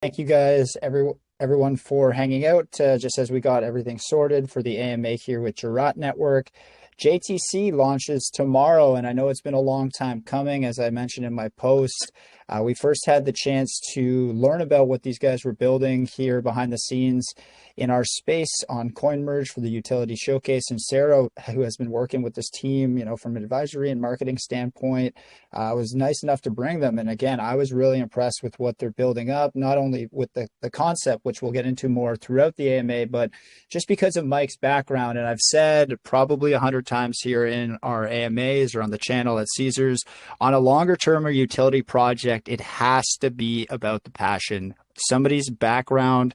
Thank you guys, everyone for hanging out. Just as we got everything sorted for the AMA here with Jurat Network. JTC launches tomorrow, and I know it's been a long time coming. As I mentioned in my post, we first had the chance to learn about what these guys were building here behind the scenes in our space on CoinMerge for the utility showcase. And Sarah, who has been working with this team, from an advisory and marketing standpoint, was nice enough to bring them. And again, I was really impressed with what they're building up, not only with the concept, which we'll get into more throughout the AMA, but just because of Mike's background. And I've said probably 100 times here in our AMAs or on the channel at Caesars, on a longer term or utility project, it has to be about the passion. Somebody's background,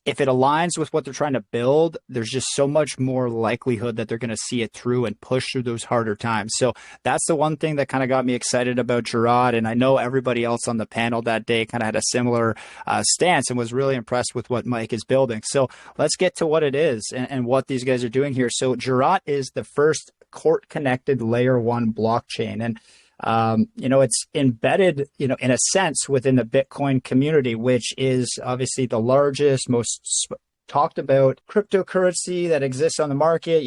if it aligns with what they're trying to build, there's just so much more likelihood that they're going to see it through and push through those harder times. So that's the one thing that kind of got me excited about Jurat. And I know everybody else on the panel that day kind of had a similar stance and was really impressed with what Mike is building. So let's get to what it is and what these guys are doing here. So Jurat is the first court-connected layer one blockchain. And it's embedded, in a sense within the Bitcoin community, which is obviously the largest, most talked about cryptocurrency that exists on the market,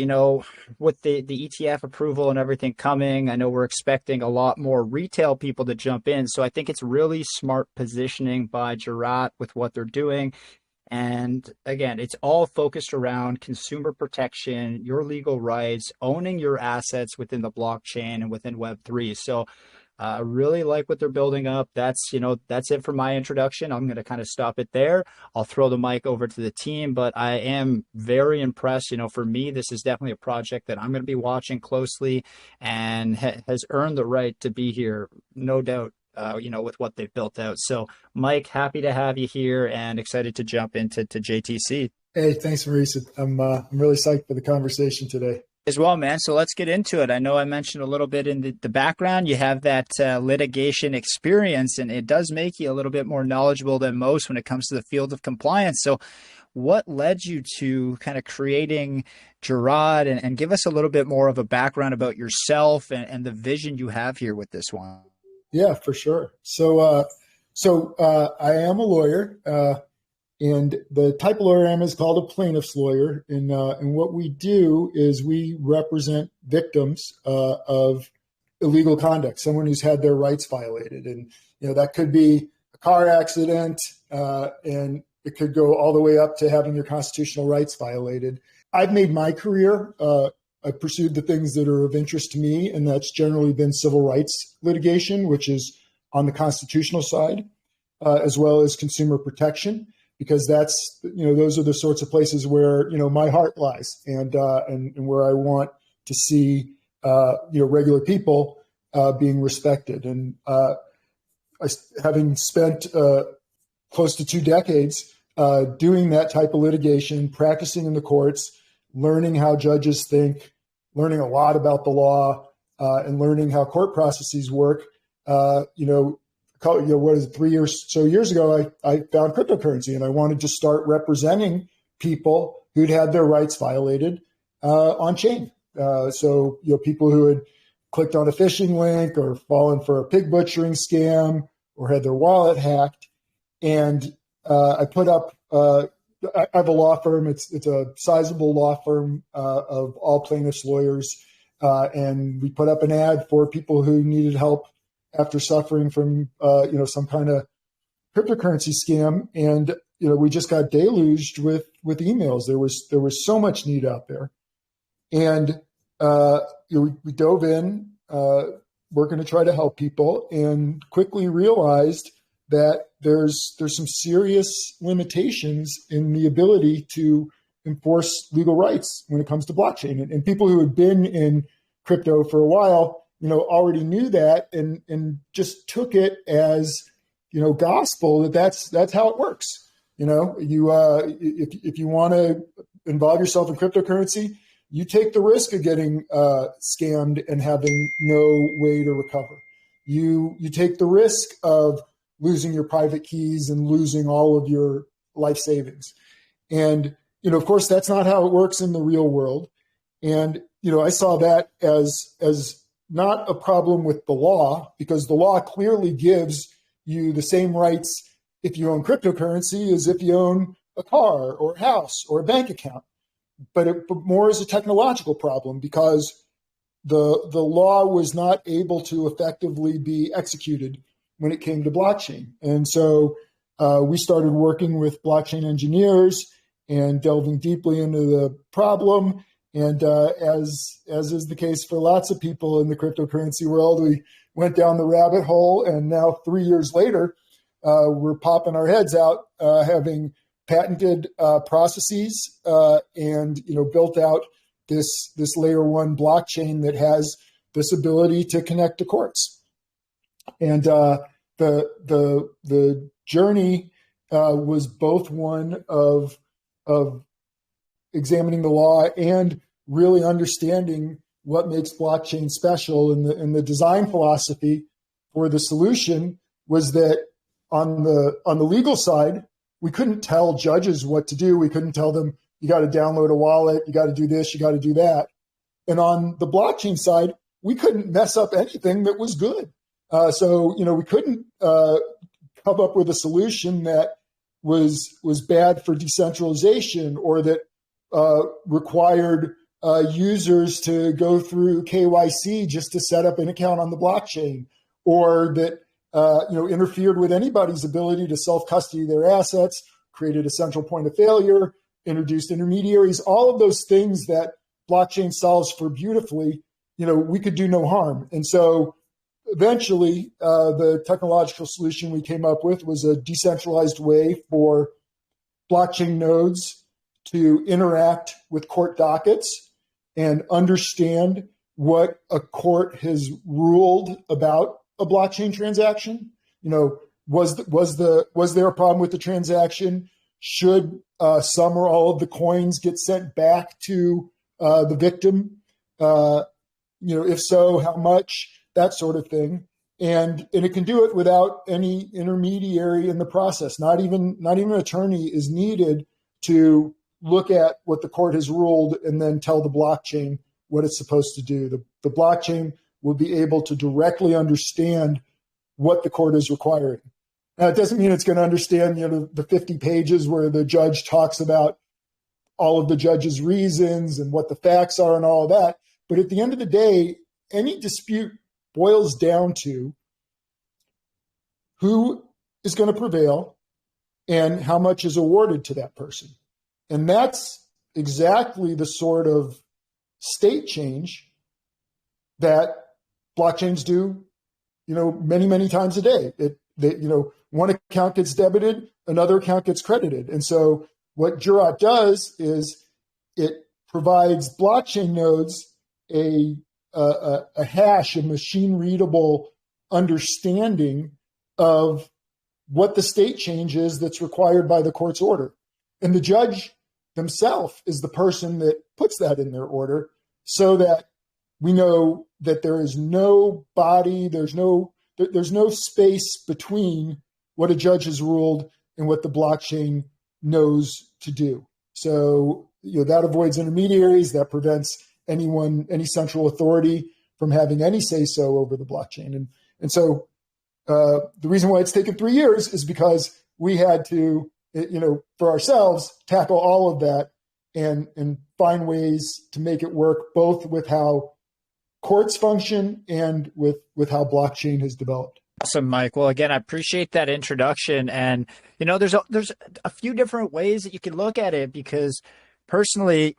with the ETF approval and everything coming. I know we're expecting a lot more retail people to jump in. So I think it's really smart positioning by Jurat with what they're doing. And again, it's all focused around consumer protection, your legal rights, owning your assets within the blockchain and within Web3. So I really like what they're building up. That's it for my introduction. I'm going to kind of stop it there. I'll throw the mic over to the team, but I am very impressed. For me, this is definitely a project that I'm going to be watching closely and has earned the right to be here, no doubt. With what they've built out. So, Mike, happy to have you here and excited to jump into JTC. Hey, thanks, Maurice. I'm really psyched for the conversation today. As well, man. So let's get into it. I know I mentioned a little bit in the background. You have that litigation experience, and it does make you a little bit more knowledgeable than most when it comes to the field of compliance. So what led you to kind of creating Jurat, and give us a little bit more of a background about yourself and the vision you have here with this one? Yeah, for sure. So I am a lawyer, and the type of lawyer I am is called a plaintiff's lawyer. And what we do is we represent victims of illegal conduct, someone who's had their rights violated. And, that could be a car accident, and it could go all the way up to having your constitutional rights violated. I've made my career I pursued the things that are of interest to me, and that's generally been civil rights litigation, which is on the constitutional side, as well as consumer protection, because that's, those are the sorts of places where, my heart lies and where I want to see, regular people being respected. And having spent close to 2 decades doing that type of litigation, practicing in the courts, learning how judges think, learning a lot about the law, and learning how court processes work. What is it, 3 years ago, I found cryptocurrency, and I wanted to start representing people who'd had their rights violated on chain. So people who had clicked on a phishing link or fallen for a pig butchering scam or had their wallet hacked. And I put up I have a law firm. It's a sizable law firm of all plaintiffs' lawyers, and we put up an ad for people who needed help after suffering from some kind of cryptocurrency scam. And we just got deluged with emails. There was so much need out there, and we dove in. We're going to try to help people, and quickly realized that there's some serious limitations in the ability to enforce legal rights when it comes to blockchain. And people who had been in crypto for a while, already knew that and just took it as, gospel that's how it works. If you want to involve yourself in cryptocurrency, you take the risk of getting scammed and having no way to recover. You take the risk of losing your private keys and losing all of your life savings. And, of course, that's not how it works in the real world. And, I saw that as not a problem with the law, because the law clearly gives you the same rights if you own cryptocurrency as if you own a car or a house or a bank account, but more as a technological problem because the law was not able to effectively be executed when it came to blockchain. And so we started working with blockchain engineers and delving deeply into the problem. And as is the case for lots of people in the cryptocurrency world, we went down the rabbit hole. And now 3 years later, we're popping our heads out, having patented processes and built out this layer one blockchain that has this ability to connect to courts. And the journey was both one of examining the law and really understanding what makes blockchain special. And the design philosophy for the solution was that on the legal side, we couldn't tell judges what to do. We couldn't tell them, you got to download a wallet, you got to do this, you got to do that. And on the blockchain side, we couldn't mess up anything that was good. So we couldn't come up with a solution that was bad for decentralization or that required users to go through KYC just to set up an account on the blockchain, or that interfered with anybody's ability to self-custody their assets, created a central point of failure, introduced intermediaries, all of those things that blockchain solves for beautifully, we could do no harm. And so eventually, the technological solution we came up with was a decentralized way for blockchain nodes to interact with court dockets and understand what a court has ruled about a blockchain transaction. Was there a problem with the transaction? Should some or all of the coins get sent back to the victim? If so, how much? That sort of thing. And it can do it without any intermediary in the process. Not even an attorney is needed to look at what the court has ruled and then tell the blockchain what it's supposed to do. The blockchain will be able to directly understand what the court is requiring. Now, it doesn't mean it's going to understand, the 50 pages where the judge talks about all of the judge's reasons and what the facts are and all of that. But at the end of the day, any dispute boils down to who is going to prevail and how much is awarded to that person. And that's exactly the sort of state change that blockchains do, many, many times a day. One account gets debited, another account gets credited. And so what Jurat does is it provides blockchain nodes a hash, a machine-readable understanding of what the state change is that's required by the court's order. And the judge himself is the person that puts that in their order so that we know that there is no body, there's no space between what a judge has ruled and what the blockchain knows to do. So that avoids intermediaries, that prevents any central authority from having any say-so over the blockchain. And so the reason why it's taken 3 years is because we had to, for ourselves, tackle all of that and find ways to make it work, both with how courts function and with how blockchain has developed. Awesome, Mike. Well, again, I appreciate that introduction. And, there's a few different ways that you can look at it because personally,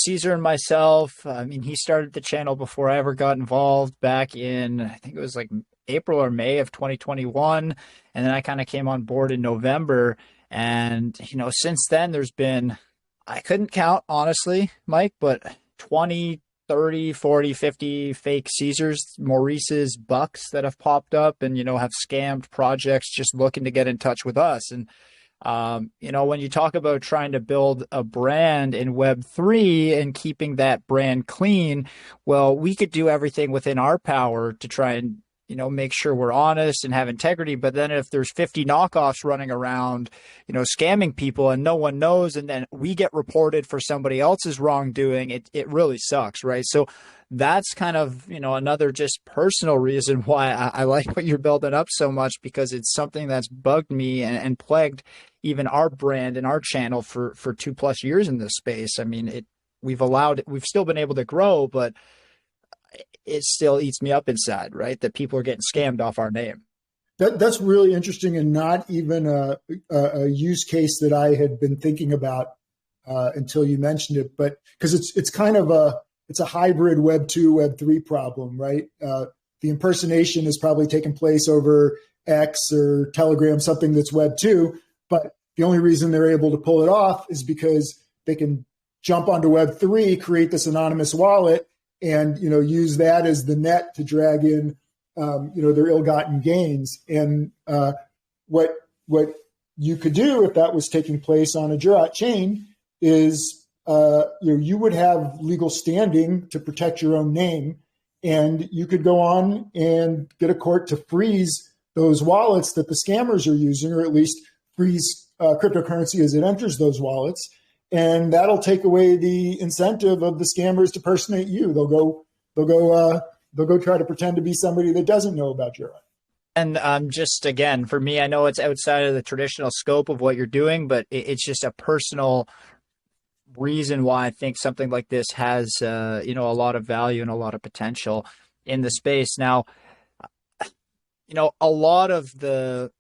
Caesar and myself, he started the channel before I ever got involved back in, I think it was like April or May of 2021. And then I kind of came on board in November. And, since then there's been, I couldn't count honestly, Mike, but 20, 30, 40, 50 fake Caesars, Maurice's, bucks that have popped up and, have scammed projects just looking to get in touch with us. And, when you talk about trying to build a brand in Web3 and keeping that brand clean, well, we could do everything within our power to try and make sure we're honest and have integrity. But then if there's 50 knockoffs running around, scamming people and no one knows, and then we get reported for somebody else's wrongdoing, it really sucks, right? So that's kind of, another just personal reason why I like what you're building up so much, because it's something that's bugged me and plagued even our brand and our channel for 2+ years in this space. I mean, we've still been able to grow, but it still eats me up inside, right? That people are getting scammed off our name. That's really interesting, and not even a use case that I had been thinking about until you mentioned it. But because it's kind of a hybrid Web 2, Web 3 problem, right? The impersonation is probably taking place over X or Telegram, something that's Web 2. But the only reason they're able to pull it off is because they can jump onto Web 3, create this anonymous wallet, and use that as the net to drag in their ill-gotten gains. And what you could do if that was taking place on a Jurat chain is you would have legal standing to protect your own name, and you could go on and get a court to freeze those wallets that the scammers are using, or at least freeze cryptocurrency as it enters those wallets. And that'll take away the incentive of the scammers to personate you. They'll go try to pretend to be somebody that doesn't know about Jurat. And just again, for me, I know it's outside of the traditional scope of what you're doing, but it's just a personal reason why I think something like this has a lot of value and a lot of potential in the space. Now, a lot of the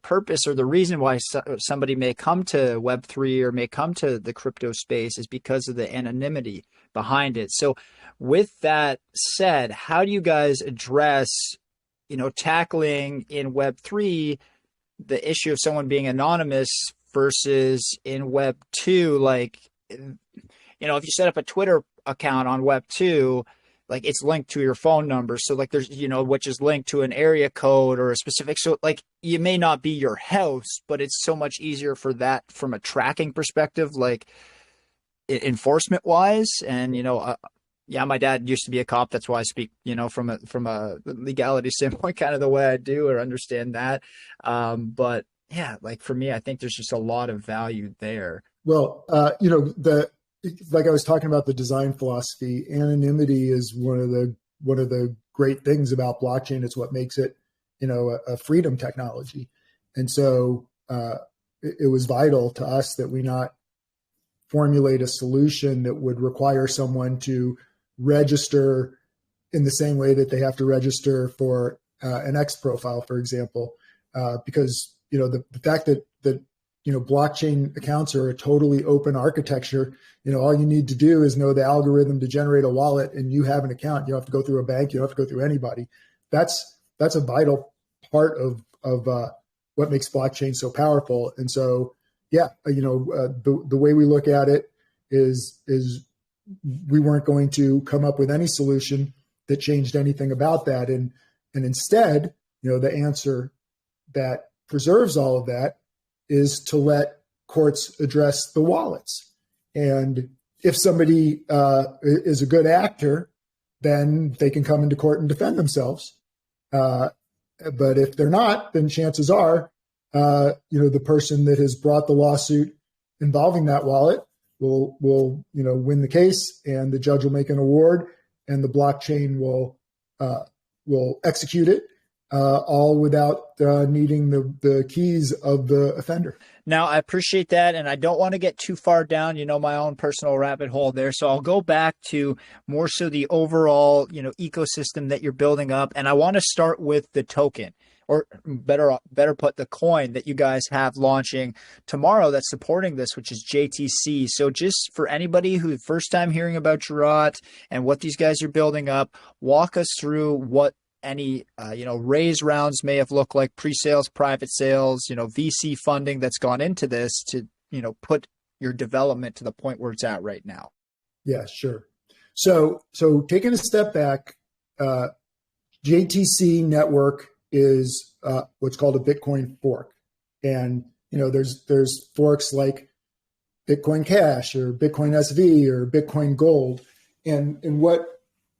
purpose or the reason why somebody may come to Web3 or may come to the crypto space is because of the anonymity behind it. So with that said, how do you guys address, tackling in Web3 the issue of someone being anonymous versus in Web 2? Like, if you set up a Twitter account on Web 2, like it's linked to your phone number. So like there's, which is linked to an area code or a specific, so like you may not be your house, but it's so much easier for that from a tracking perspective, like enforcement wise. And, yeah, my dad used to be a cop. That's why I speak, from a legality standpoint, kind of the way I do or understand that. But yeah, like for me, I think there's just a lot of value there. Well, like I was talking about the design philosophy, anonymity is one of the great things about blockchain. It's what makes it, a freedom technology. And so it was vital to us that we not formulate a solution that would require someone to register in the same way that they have to register for an X profile, for example, because, the fact that blockchain accounts are a totally open architecture. All you need to do is know the algorithm to generate a wallet, and you have an account. You don't have to go through a bank. You don't have to go through anybody. That's a vital part of what makes blockchain so powerful. And so, yeah, the way we look at it is we weren't going to come up with any solution that changed anything about that. And instead, the answer that preserves all of that is to let courts address the wallets. And if somebody is a good actor, then they can come into court and defend themselves. But if they're not, then chances are, the person that has brought the lawsuit involving that wallet will win the case, and the judge will make an award, and the blockchain will execute it. All without needing the keys of the offender. Now, I appreciate that, and I don't want to get too far down, my own personal rabbit hole there. So I'll go back to more so the overall, ecosystem that you're building up, and I want to start with the token, or better put, the coin that you guys have launching tomorrow that's supporting this, which is JTC. So just for anybody who's first time hearing about Jurat and what these guys are building up, walk us through what any raise rounds may have looked like, pre-sales, private sales, VC funding that's gone into this to put your development to the point where it's at right now. Yeah, sure. So taking a step back, JTC network is what's called a Bitcoin fork, and there's forks like Bitcoin Cash or Bitcoin SV or Bitcoin Gold, and what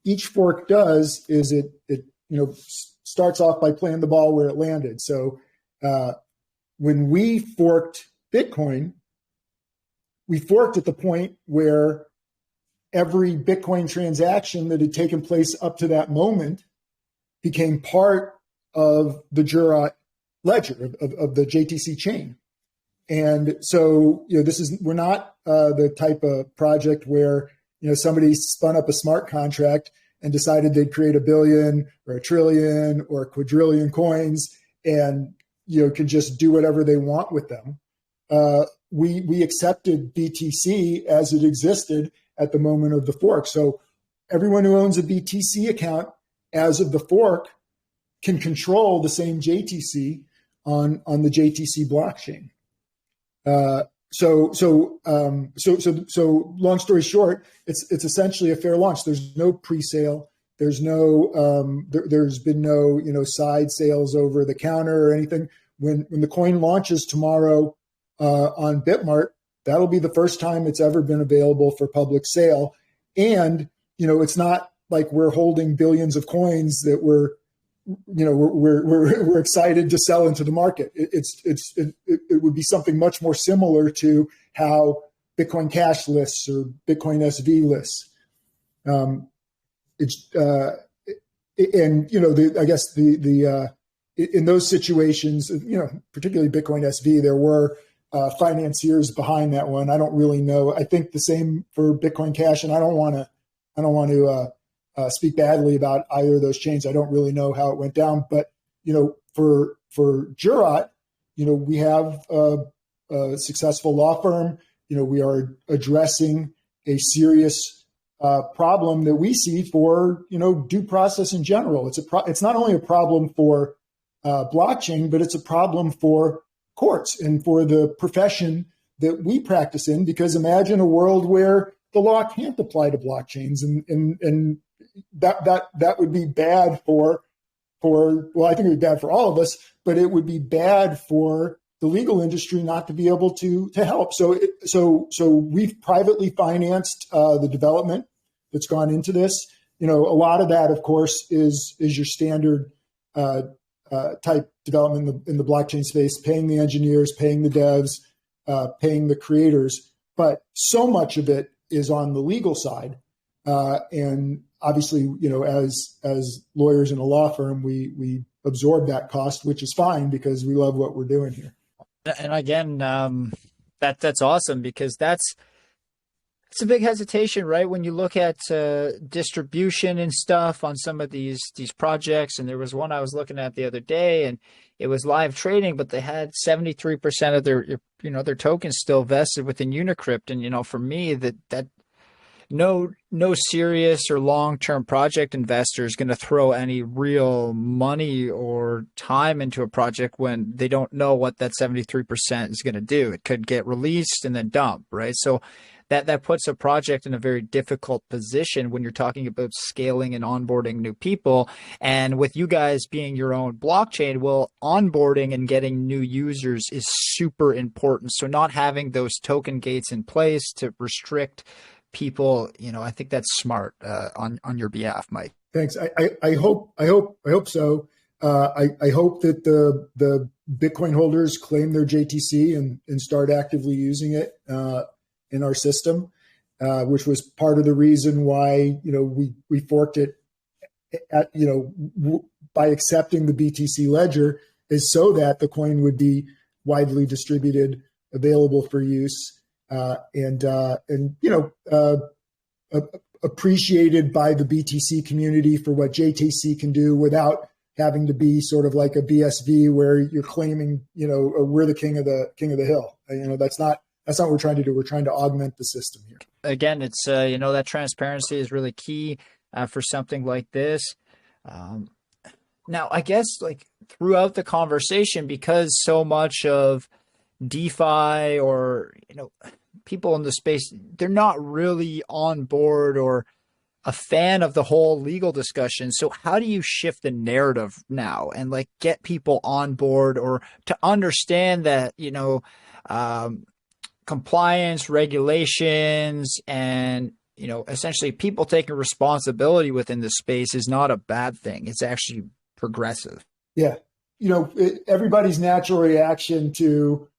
each fork does is it starts off by playing the ball where it landed. So when we forked Bitcoin, we forked at the point where every Bitcoin transaction that had taken place up to that moment became part of the Jurat ledger of the JTC chain. And so, we're not the type of project where, somebody spun up a smart contract and decided they'd create 1 billion or 1 trillion or 1 quadrillion coins and, can just do whatever they want with them. We accepted BTC as it existed at the moment of the fork. So everyone who owns a BTC account as of the fork can control the same JTC on the JTC blockchain. So long story short, it's essentially a fair launch. There's no pre-sale. There's there's been no, side sales over the counter or anything. When the coin launches tomorrow, on Bitmart, that'll be the first time it's ever been available for public sale. And, it's not like we're holding billions of coins that we're excited to sell into the market. It would be something much more similar to how Bitcoin Cash lists or Bitcoin SV lists. In those situations, particularly Bitcoin SV, there were financiers behind that one. I don't really know. I think the same for Bitcoin Cash, and I don't want to speak badly about either of those chains. I don't really know how it went down, but for Jurat, we have a successful law firm. We are addressing a serious problem that we see for due process in general. It's not only a problem for blockchain, but it's a problem for courts and for the profession that we practice in. Because imagine a world where the law can't apply to blockchains, and that would be bad for well, I think it would be bad for all of us, but it would be bad for the legal industry not to be able to help. So we've privately financed the development that's gone into this. A lot of that, of course, is your standard type development in the blockchain space, paying the engineers, paying the devs, paying the creators. But so much of it is on the legal side. And obviously, as lawyers in a law firm, we absorb that cost, which is fine because we love what we're doing here. And again, that's awesome, because it's a big hesitation, right? When you look at distribution and stuff on some of these projects. And there was one I was looking at the other day, and it was live trading, but they had 73% of their tokens still vested within Unicrypt. And for me, that no serious or long-term project investor is going to throw any real money or time into a project when they don't know what that 73% is going to do. It could get released and then dump, right? So that puts a project in a very difficult position when you're talking about scaling and onboarding new people. And with you guys being your own blockchain, well, onboarding and getting new users is super important. So not having those token gates in place to restrict people, I think that's smart on your behalf, Mike. Thanks. I hope so. I hope that the Bitcoin holders claim their JTC and start actively using it in our system, which was part of the reason why we forked it by accepting the BTC ledger, is so that the coin would be widely distributed, available for use. And appreciated by the BTC community for what JTC can do without having to be sort of like a BSV where you're claiming, we're the king of the hill. That's not what we're trying to do. We're trying to augment the system here. Again, it's, that transparency is really key for something like this. Now, I guess throughout the conversation, because so much of DeFi or, people in the space, they're not really on board or a fan of the whole legal discussion. So how do you shift the narrative now and get people on board or to understand that, compliance, regulations, and, essentially people taking responsibility within the space is not a bad thing. It's actually progressive. Yeah. Everybody's natural reaction to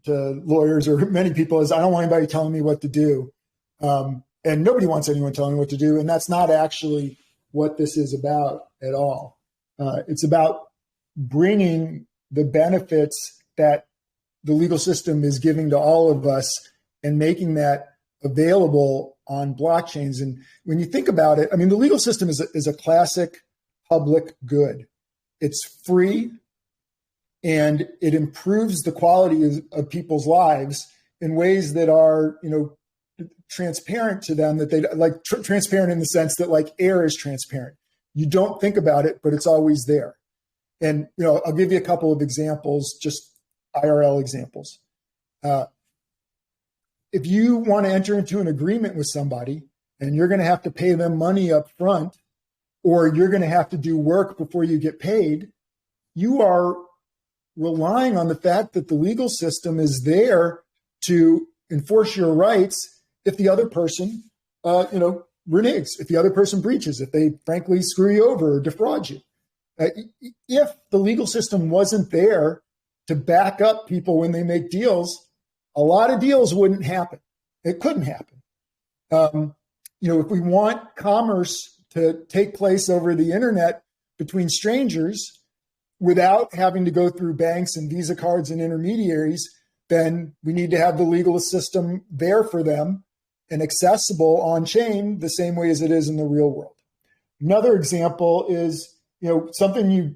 lawyers, or many people, is I don't want anybody telling me what to do. And nobody wants anyone telling me what to do. And that's not actually what this is about at all. It's about bringing the benefits that the legal system is giving to all of us and making that available on blockchains. And when you think about it, I mean, the legal system is a classic public good. It's free, and it improves the quality of people's lives in ways that are, transparent to them, that they like transparent in the sense that like air is transparent. You don't think about it, but it's always there. And, I'll give you a couple of examples, just IRL examples. If you want to enter into an agreement with somebody and you're going to have to pay them money up front, or you're going to have to do work before you get paid, you are relying on the fact that the legal system is there to enforce your rights if the other person, reneges, if the other person breaches, if they frankly screw you over or defraud you. If the legal system wasn't there to back up people when they make deals, a lot of deals wouldn't happen. It couldn't happen. If we want commerce to take place over the internet between strangers without having to go through banks and Visa cards and intermediaries, then we need to have the legal system there for them and accessible on chain the same way as it is in the real world. Another example is, something you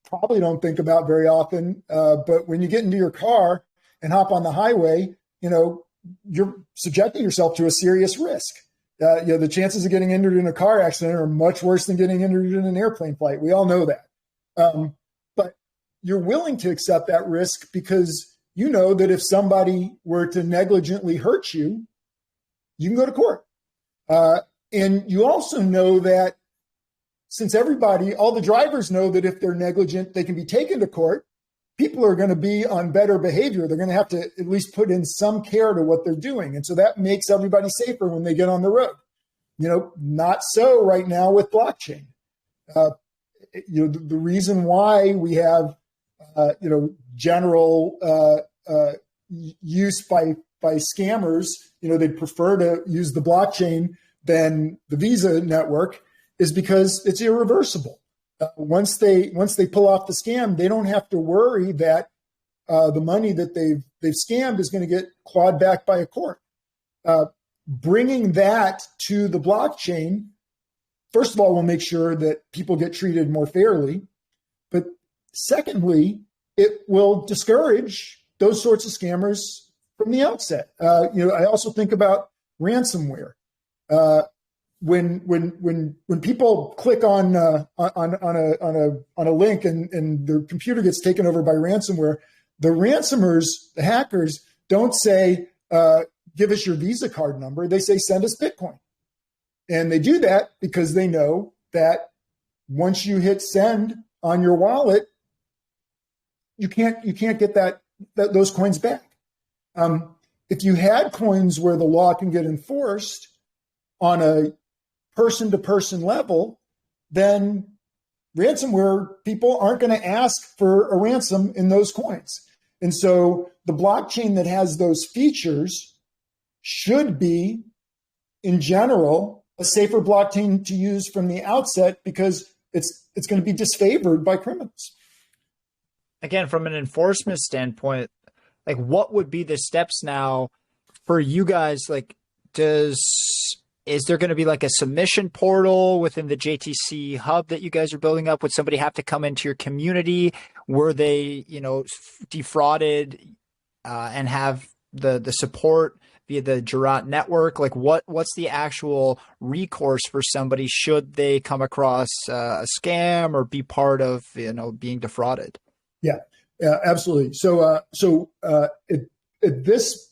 probably don't think about very often, but when you get into your car and hop on the highway, you're subjecting yourself to a serious risk. The chances of getting injured in a car accident are much worse than getting injured in an airplane flight. We all know that. But you're willing to accept that risk because you know that if somebody were to negligently hurt you, you can go to court. And you also know that since all the drivers know that if they're negligent, they can be taken to court, people are going to be on better behavior. They're going to have to at least put in some care to what they're doing. And so that makes everybody safer when they get on the road. Not so right now with blockchain. The reason why we have, general use by scammers, they prefer to use the blockchain than the Visa network, is because it's irreversible. Once they pull off the scam, they don't have to worry that the money that they've scammed is going to get clawed back by a court. Bringing that to the blockchain, first of all, will make sure that people get treated more fairly. But secondly, it will discourage those sorts of scammers from the outset. I also think about ransomware. When people click on a link and their computer gets taken over by ransomware, the ransomers, the hackers, don't say, give us your Visa card number. They say, send us Bitcoin. And they do that because they know that once you hit send on your wallet, you can't get those coins back. If you had coins where the law can get enforced on a person-to-person level, then ransomware people aren't going to ask for a ransom in those coins. And so the blockchain that has those features should be, in general, a safer blockchain to use from the outset because it's going to be disfavored by criminals. Again, from an enforcement standpoint, like what would be the steps now for you guys? Like, is there going to be like a submission portal within the JTC hub that you guys are building up? Would somebody have to come into your community? Were they, defrauded and have the support via the Jurat network? Like what's the actual recourse for somebody should they come across a scam or be part of, being defrauded? Yeah, absolutely. So at this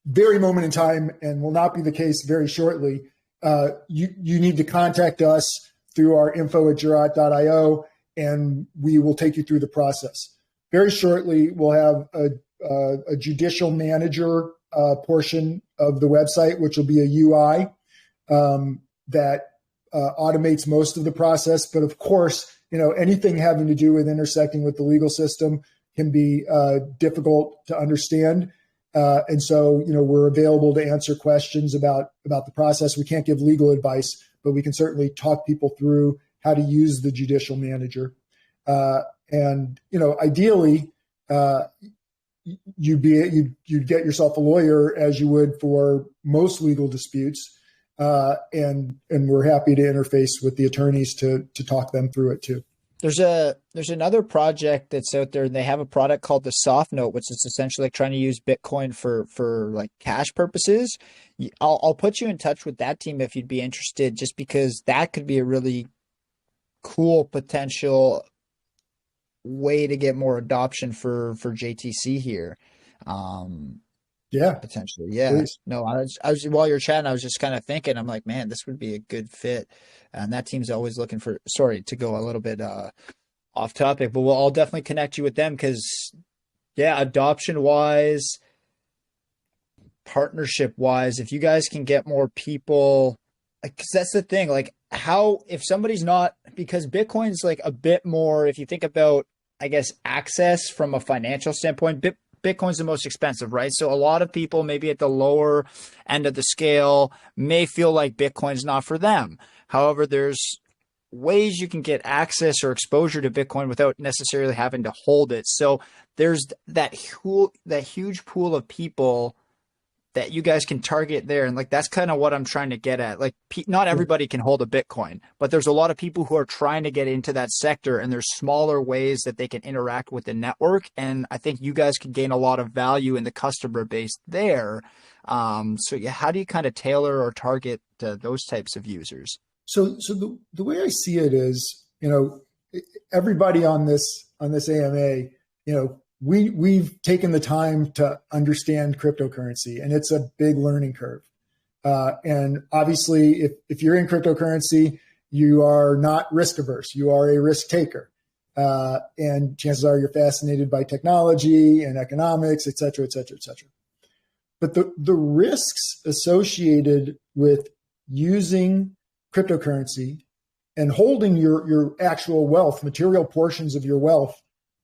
very moment in time, and will not be the case very shortly, you need to contact us through our info@jurat.io, and we will take you through the process. Very shortly, we'll have a judicial manager portion of the website, which will be a UI that automates most of the process. But of course, anything having to do with intersecting with the legal system can be difficult to understand. And so, we're available to answer questions about the process. We can't give legal advice, but we can certainly talk people through how to use the judicial manager. And ideally, you'd get yourself a lawyer as you would for most legal disputes. And we're happy to interface with the attorneys to talk them through it too. There's another project that's out there, and they have a product called the Soft Note, which is essentially like trying to use Bitcoin for like cash purposes. I'll put you in touch with that team if you'd be interested, just because that could be a really cool potential way to get more adoption for JTC here. Yeah, potentially. Yeah. please. No, I was while you're chatting, I was just kind of thinking, I'm like, man, this would be a good fit. And that team's always looking for, sorry to go a little bit off topic, but I'll definitely connect you with them because, yeah, adoption wise, partnership wise, if you guys can get more people, because that's the thing, like how, if somebody's not, because Bitcoin's like a bit more, if you think about, I guess, access from a financial standpoint, Bitcoin's the most expensive, right? So a lot of people maybe at the lower end of the scale may feel like Bitcoin's not for them. However, there's ways you can get access or exposure to Bitcoin without necessarily having to hold it. So there's that huge pool of people that you guys can target there. And like, that's kind of what I'm trying to get at. Like, not everybody can hold a Bitcoin, but there's a lot of people who are trying to get into that sector, and there's smaller ways that they can interact with the network. And I think you guys can gain a lot of value in the customer base there. So yeah, how do you kind of tailor or target those types of users? So the way I see it is, everybody on this AMA, we've taken the time to understand cryptocurrency, and it's a big learning curve. And obviously, if you're in cryptocurrency, you are not risk averse. You are a risk taker. And chances are you're fascinated by technology and economics, et cetera, et cetera, et cetera. But the risks associated with using cryptocurrency and holding your actual wealth, material portions of your wealth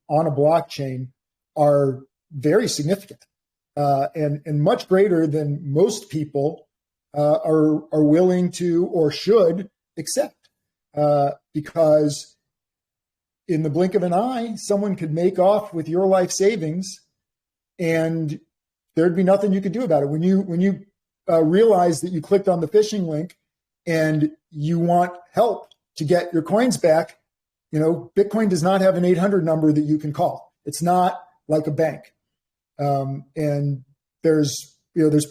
on a blockchain are very significant and much greater than most people are willing to or should accept. Because in the blink of an eye, someone could make off with your life savings and there'd be nothing you could do about it. When you realize that you clicked on the phishing link and you want help to get your coins back, Bitcoin does not have an 800 number that you can call. It's not like a bank. And there's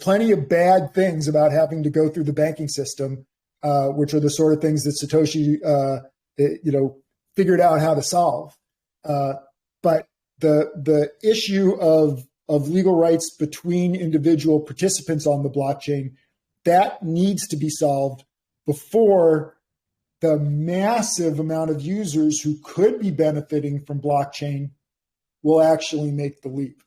plenty of bad things about having to go through the banking system, which are the sort of things that Satoshi, figured out how to solve. But the issue of legal rights between individual participants on the blockchain, that needs to be solved before the massive amount of users who could be benefiting from blockchain will actually make the leap.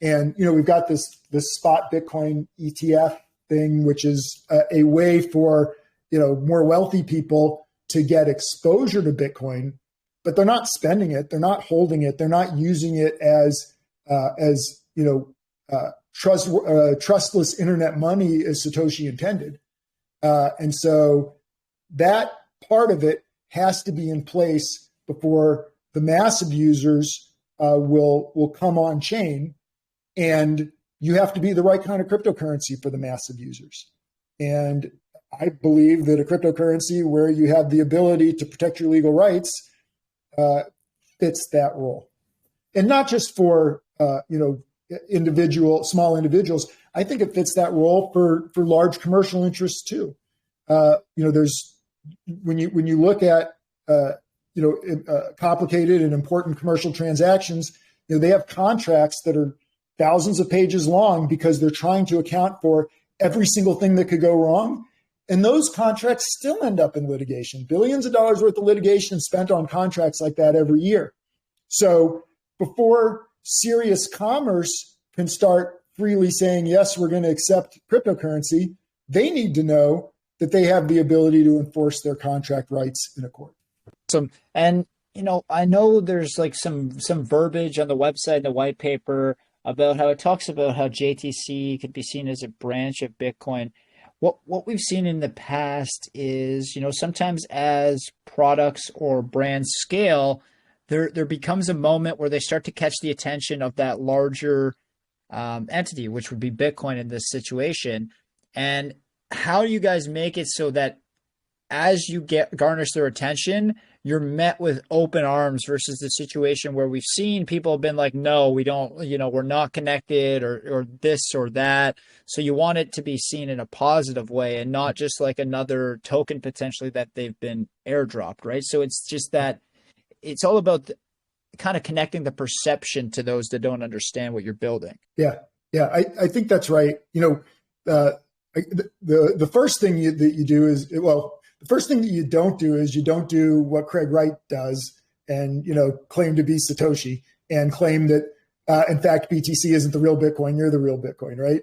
And, we've got this spot Bitcoin ETF thing, which is a way for, more wealthy people to get exposure to Bitcoin, but they're not spending it. They're not holding it. They're not using it as trustless internet money as Satoshi intended. And so that part of it has to be in place before the massive users will come on chain, and you have to be the right kind of cryptocurrency for the massive users. And I believe that a cryptocurrency where you have the ability to protect your legal rights fits that role, and not just for small individuals. I think it fits that role for large commercial interests too. There's when you look at complicated and important commercial transactions, they have contracts that are thousands of pages long because they're trying to account for every single thing that could go wrong. And those contracts still end up in litigation. Billions of dollars worth of litigation spent on contracts like that every year. So before serious commerce can start freely saying, yes, we're going to accept cryptocurrency, they need to know that they have the ability to enforce their contract rights in a court. And I know there's like some verbiage on the website, the white paper, about how it talks about how JTC could be seen as a branch of Bitcoin. What we've seen in the past is, sometimes as products or brands scale, there becomes a moment where they start to catch the attention of that larger entity, which would be Bitcoin in this situation. And how do you guys make it so that as you garnish their attention, you're met with open arms versus the situation where we've seen people have been like, no, we don't, we're not connected or this or that. So you want it to be seen in a positive way and not just like another token potentially that they've been airdropped, right? So it's just that it's all about kind of connecting the perception to those that don't understand what you're building. Yeah. I think that's right. The first thing that you do is, the first thing that you don't do is you don't do what Craig Wright does and, claim to be Satoshi and claim that, in fact, BTC isn't the real Bitcoin. You're the real Bitcoin, right?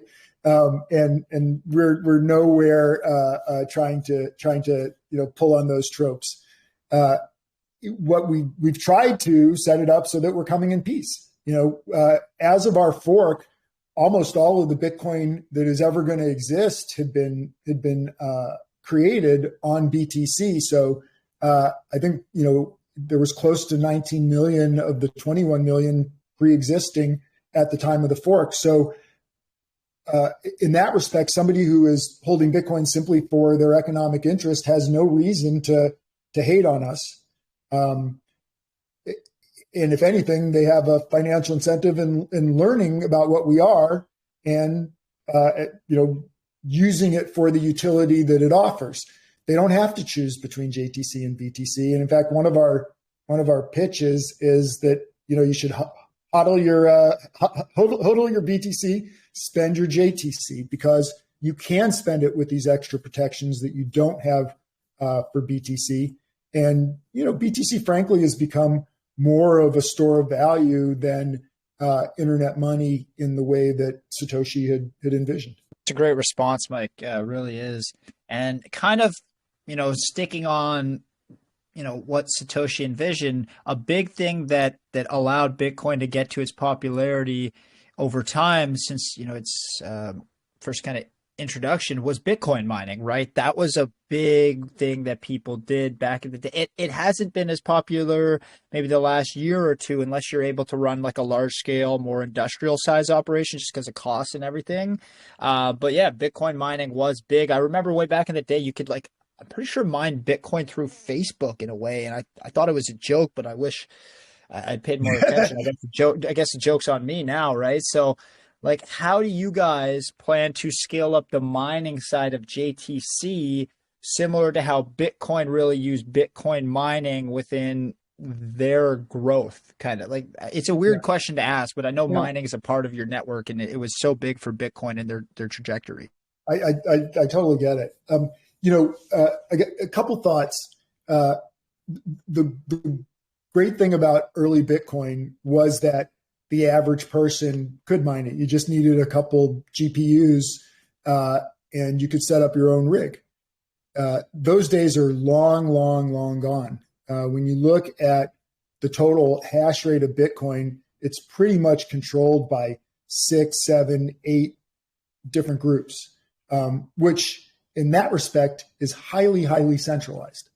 And we're nowhere trying to pull on those tropes. What we've tried to set it up so that we're coming in peace. As of our fork, almost all of the Bitcoin that is ever going to exist had been created on BTC. So I think, there was close to 19 million of the 21 million pre-existing at the time of the fork. So in that respect, somebody who is holding Bitcoin simply for their economic interest has no reason to hate on us. And if anything, they have a financial incentive in learning about what we are and, using it for the utility that it offers. They don't have to choose between JTC and BTC. And in fact, one of our pitches is that, you should hodl your BTC, spend your JTC, because you can spend it with these extra protections that you don't have for BTC. And, BTC frankly has become more of a store of value than internet money in the way that Satoshi had envisioned. It's a great response, Mike. Really is. And kind of, sticking on, what Satoshi envisioned, a big thing that allowed Bitcoin to get to its popularity over time since, its first kind of introduction was Bitcoin mining, right? That was a big thing that people did back in the day. It hasn't been as popular maybe the last year or two, unless you're able to run like a large scale, more industrial size operation just because of costs and everything. But yeah, Bitcoin mining was big. I remember way back in the day, you could I'm pretty sure mine Bitcoin through Facebook in a way. And I thought it was a joke, but I wish I'd paid more attention. I guess the joke's on me now, right? So how do you guys plan to scale up the mining side of JTC, similar to how Bitcoin really used Bitcoin mining within their growth? Kind of it's a weird question to ask, but I know mining is a part of your network, and it was so big for Bitcoin and their trajectory. I totally get it. I get a couple thoughts. The great thing about early Bitcoin was that the average person could mine it. You just needed a couple GPUs and you could set up your own rig. Those days are long, long, long gone. When you look at the total hash rate of Bitcoin, it's pretty much controlled by 6, 7, 8 different groups, which in that respect is highly, highly centralized.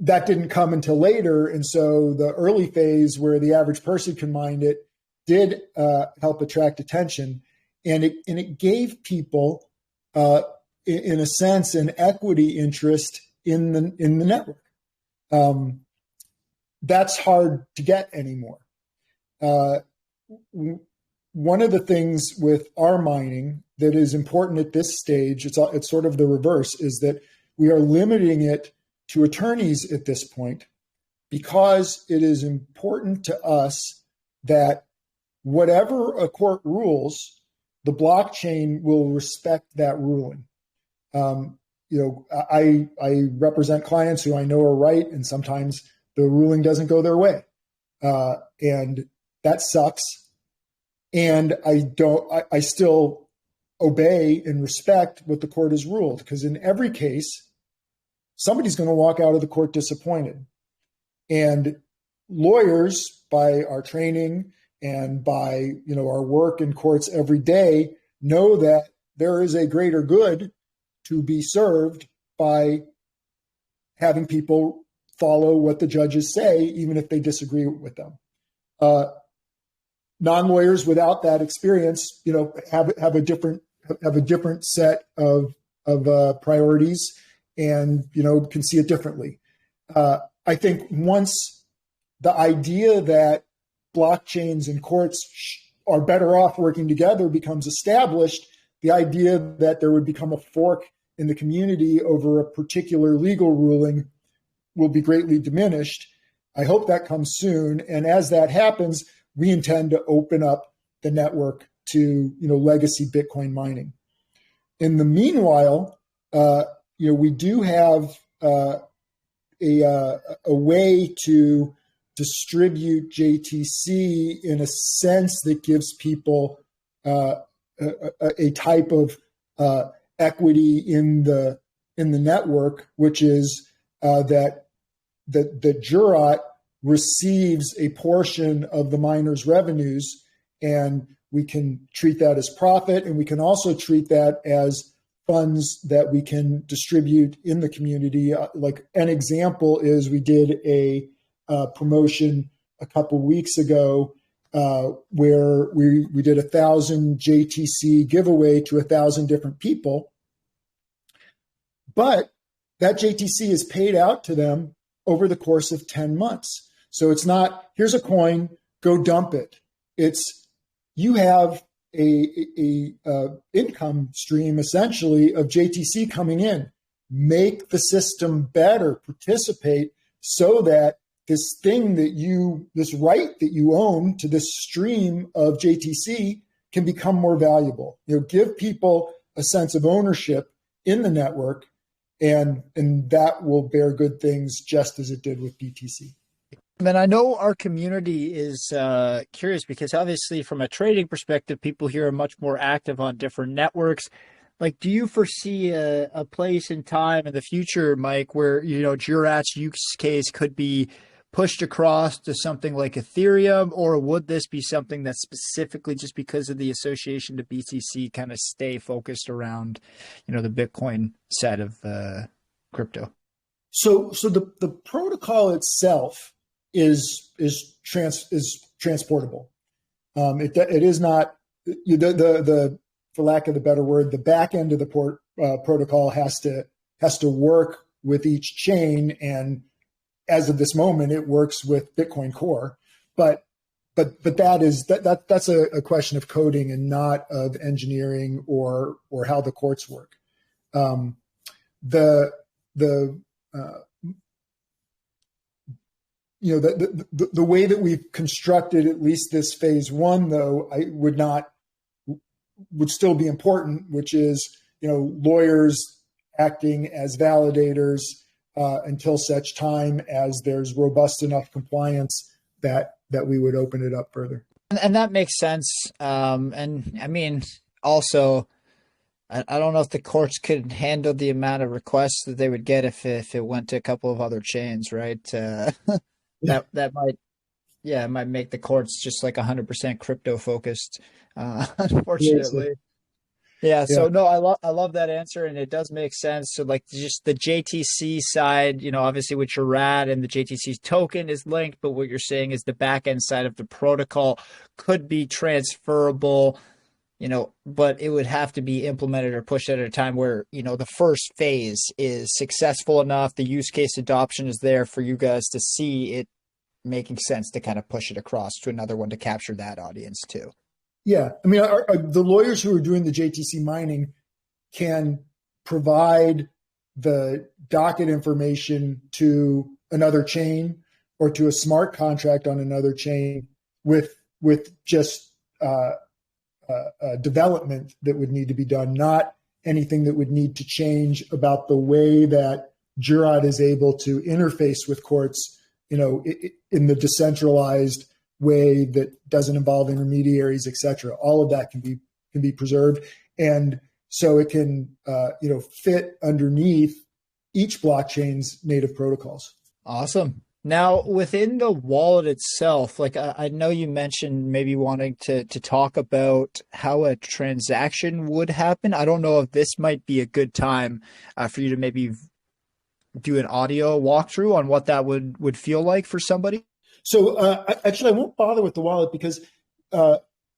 That didn't come until later. And so the early phase where the average person can mine it did help attract attention. And it gave people, in a sense, an equity interest in the network. That's hard to get anymore. One of the things with our mining that is important at this stage, it's sort of the reverse, is that we are limiting it to attorneys at this point, because it is important to us that whatever a court rules, the blockchain will respect that ruling. I represent clients who I know are right, and sometimes the ruling doesn't go their way, and that sucks. And I still obey and respect what the court has ruled, because in every case, somebody's going to walk out of the court disappointed. And lawyers, by our training and by our work in courts every day, know that there is a greater good to be served by having people follow what the judges say, even if they disagree with them. Non-lawyers without that experience, have a different set of priorities, and can see it differently. I think once the idea that blockchains and courts are better off working together becomes established, the idea that there would become a fork in the community over a particular legal ruling will be greatly diminished. I hope that comes soon. And as that happens, we intend to open up the network to legacy Bitcoin mining. In the meanwhile, we do have a way to distribute JTC in a sense that gives people a type of equity in the network, which is that Jurat receives a portion of the miners' revenues, and we can treat that as profit, and we can also treat that as funds that we can distribute in the community. Like an example is we did a promotion a couple weeks ago where we did 1,000 JTC giveaway to 1,000 different people, but that JTC is paid out to them over the course of 10 months. So it's not, here's a coin, go dump it. It's, you have a income stream essentially of JTC coming in. Make the system better, participate, so that this thing that this right that you own to this stream of JTC can become more valuable. Give people a sense of ownership in the network, and that will bear good things, just as it did with BTC. And I know our community is curious, because obviously from a trading perspective, people here are much more active on different networks. Like, do you foresee a place in time in the future, Mike, where, Jurat's use case could be pushed across to something like Ethereum, or would this be something that specifically, just because of the association to BTC, kind of stay focused around, the Bitcoin side of crypto? So the protocol itself is transportable. It is not the for lack of a better word, the back end of the protocol has to work with each chain, and as of this moment, it works with Bitcoin Core. But that's a question of coding and not of engineering or how the courts work. The way that we've constructed at least this phase one, though, would still be important, which is, lawyers acting as validators until such time as there's robust enough compliance that we would open it up further. And that makes sense. And I mean, also, I don't know if the courts could handle the amount of requests that they would get if it went to a couple of other chains, right? That might, it might make the courts just like 100% crypto focused, unfortunately. Yeah. So no, I love that answer, and it does make sense. So like just the JTC side, obviously with Jurat and the JTC token is linked, but what you're saying is the back end side of the protocol could be transferable, but it would have to be implemented or pushed at a time where, the first phase is successful enough, the use case adoption is there for you guys to see it making sense to kind of push it across to another one to capture that audience too. Yeah. I mean, the lawyers who are doing the JTC mining can provide the docket information to another chain or to a smart contract on another chain with just development that would need to be done, not anything that would need to change about the way that Jurat is able to interface with courts, in the decentralized way that doesn't involve intermediaries, et cetera. All of that can be can be preserved. And so it can, fit underneath each blockchain's native protocols. Awesome. Now, within the wallet itself, like I know you mentioned maybe wanting to talk about how a transaction would happen. I don't know if this might be a good time for you to maybe do an audio walkthrough on what that would feel like for somebody. So actually, I won't bother with the wallet because,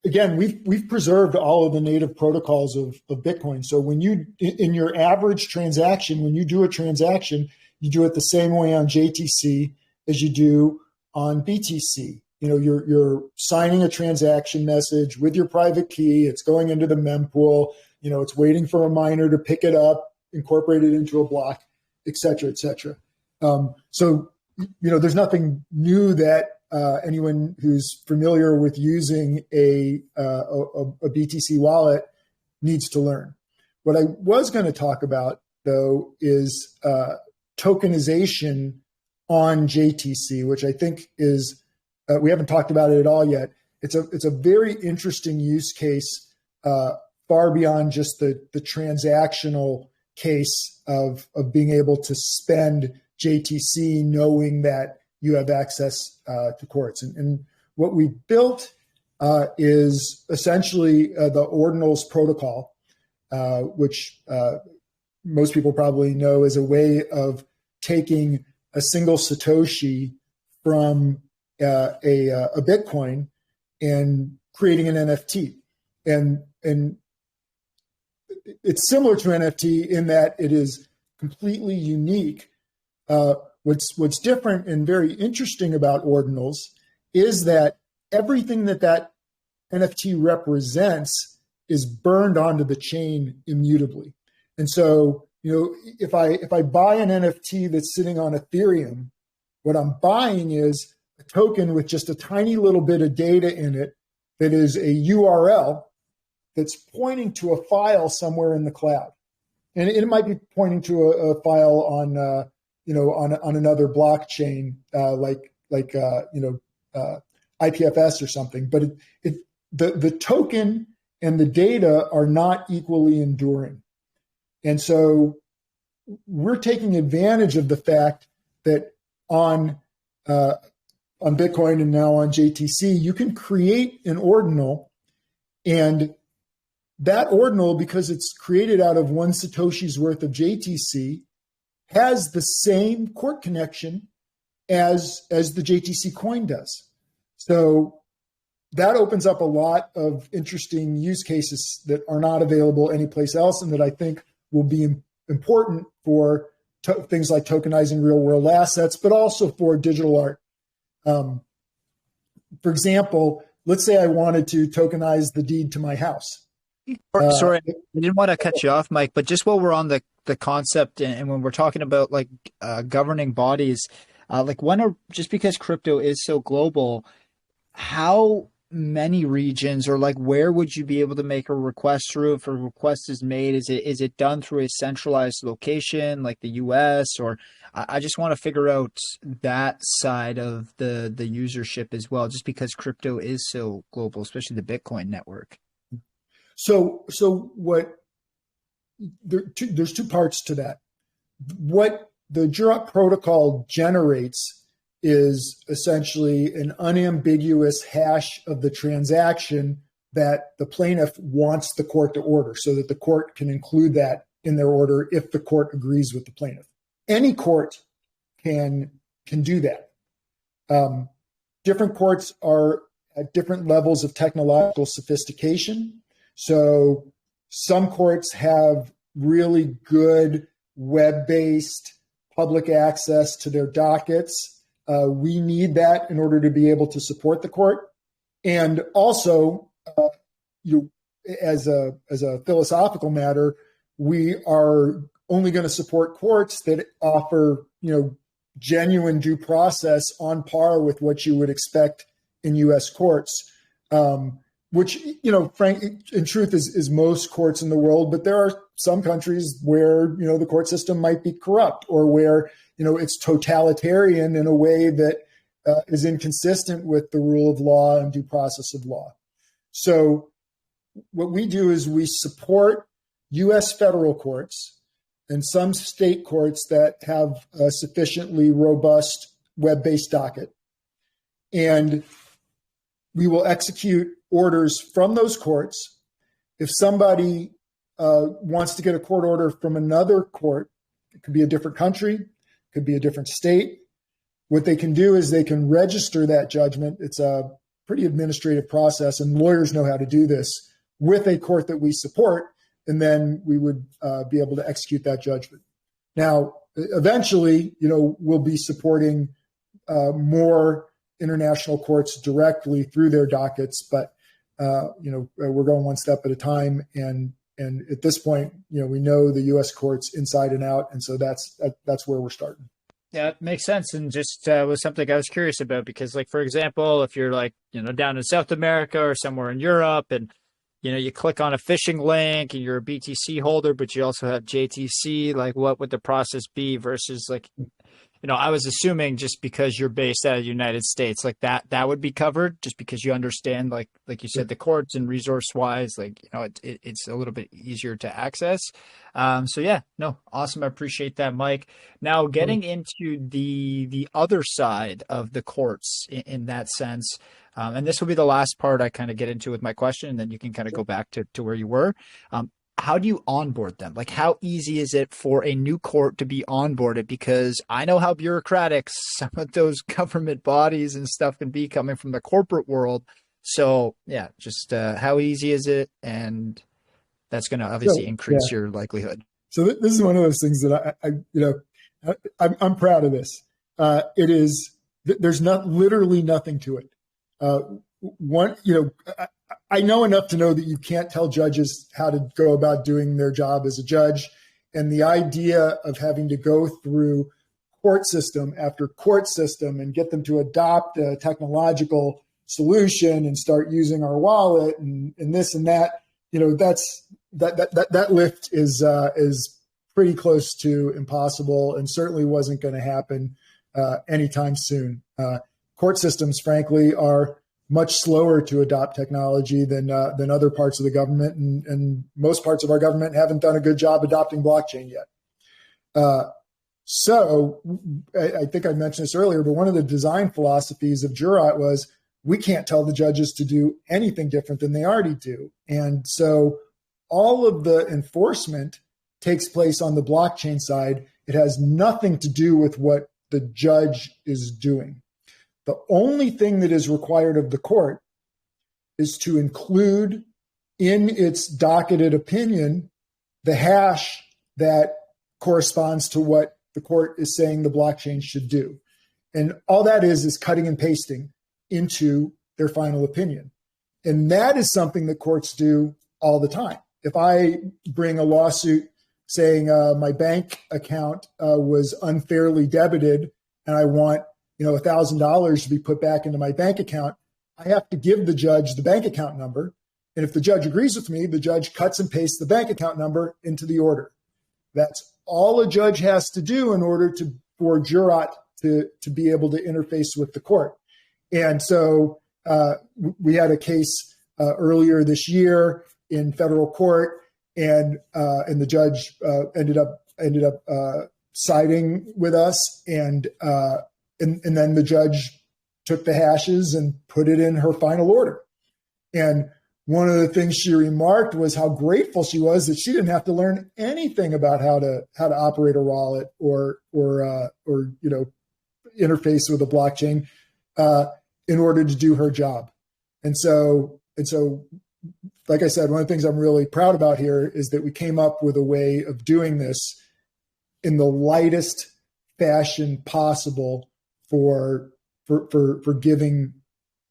again, we've preserved all of the native protocols of Bitcoin. So when you, in your average transaction, when you do a transaction, you do it the same way on JTC as you do on BTC. You're signing a transaction message with your private key. It's going into the mempool. It's waiting for a miner to pick it up, incorporate it into a block, et cetera, et cetera. So there's nothing new that anyone who's familiar with using a BTC wallet needs to learn. What I was going to talk about, though, is tokenization on JTC, which I think is, we haven't talked about it at all yet. It's a very interesting use case, far beyond just the transactional case of being able to spend JTC knowing that you have access to courts. And what we built is essentially the Ordinals protocol, which most people probably know is a way of taking a single Satoshi from a Bitcoin and creating an NFT. And it's similar to NFT in that it is completely unique. What's different and very interesting about Ordinals is that everything that NFT represents is burned onto the chain immutably. And so, if I buy an NFT that's sitting on Ethereum, what I'm buying is a token with just a tiny little bit of data in it that is a URL that's pointing to a file somewhere in the cloud. And it might be pointing to a file on on another blockchain, like IPFS or something. But the token and the data are not equally enduring. And so we're taking advantage of the fact that on Bitcoin and now on JTC, you can create an ordinal, and that ordinal, because it's created out of one Satoshi's worth of JTC, has the same court connection as the JTC coin does. So that opens up a lot of interesting use cases that are not available anyplace else, and that I think will be important for things like tokenizing real world assets, but also for digital art. For example, let's say I wanted to tokenize the deed to my house. Sorry, I didn't want to cut you off, Mike, but just while we're on the concept and when we're talking about like governing bodies, just because crypto is so global, how many regions, or like where would you be able to make a request through if a request is made? Is it done through a centralized location like the US? Or I just want to figure out that side of the usership as well, just because crypto is so global, especially the Bitcoin network. So there's two parts to that. What the Jurat protocol generates is essentially an unambiguous hash of the transaction that the plaintiff wants the court to order, so that the court can include that in their order if the court agrees with the plaintiff. Any court can do that. Different courts are at different levels of technological sophistication. So some courts have really good web-based public access to their dockets. We need that in order to be able to support the court. And also, as a philosophical matter, we are only going to support courts that offer, genuine due process on par with what you would expect in U.S. courts, which, in truth is most courts in the world. But there are some countries where, the court system might be corrupt, or where, it's totalitarian in a way that is inconsistent with the rule of law and due process of law. So what we do is we support U.S. federal courts and some state courts that have a sufficiently robust web-based docket. And we will execute orders from those courts. If somebody wants to get a court order from another court, it could be a different country, it could be a different state. What they can do is they can register that judgment. It's a pretty administrative process, and lawyers know how to do this with a court that we support, and then we would be able to execute that judgment. Now, eventually, we'll be supporting more international courts directly through their dockets, but we're going one step at a time, and at this point, we know the U.S. courts inside and out, and so that's where we're starting. Yeah, it makes sense. And just was something I was curious about because, like, for example, if you're down in South America or somewhere in Europe and, you click on a phishing link and you're a BTC holder, but you also have JTC, like what would the process be versus I was assuming just because you're based out of the United States, like that would be covered just because you understand, like you said, the courts and resource wise, it's a little bit easier to access. So yeah, no, awesome. I appreciate that, Mike. Now getting into the other side of the courts in that sense, and this will be the last part I kind of get into with my question, and then you can kind of go back to where you were. How do you onboard them? Like, how easy is it for a new court to be onboarded? Because I know how bureaucratic some of those government bodies and stuff can be coming from the corporate world. So yeah, just how easy is it? And that's going to obviously increase your likelihood. So this is one of those things that I'm proud of this. It is, there's literally nothing to it. I know enough to know that you can't tell judges how to go about doing their job as a judge. And the idea of having to go through court system after court system and get them to adopt a technological solution and start using our wallet and this and that, that lift is pretty close to impossible and certainly wasn't going to happen anytime soon. Court systems, frankly, are much slower to adopt technology than other parts of the government, and most parts of our government haven't done a good job adopting blockchain yet. So I think I mentioned this earlier, but one of the design philosophies of Jurat was we can't tell the judges to do anything different than they already do. And so all of the enforcement takes place on the blockchain side. It has nothing to do with what the judge is doing. The only thing that is required of the court is to include in its docketed opinion the hash that corresponds to what the court is saying the blockchain should do. And all that is cutting and pasting into their final opinion. And that is something that courts do all the time. If I bring a lawsuit saying my bank account was unfairly debited and I want $1,000 to be put back into my bank account, I have to give the judge the bank account number. And if the judge agrees with me, the judge cuts and pastes the bank account number into the order. That's all a judge has to do in order for Jurat to be able to interface with the court. And so we had a case earlier this year in federal court, and the judge ended up siding with us, and then the judge took the hashes and put it in her final order. And one of the things she remarked was how grateful she was that she didn't have to learn anything about how to operate a wallet or interface with a blockchain in order to do her job. And so, like I said, one of the things I'm really proud about here is that we came up with a way of doing this in the lightest fashion possible for giving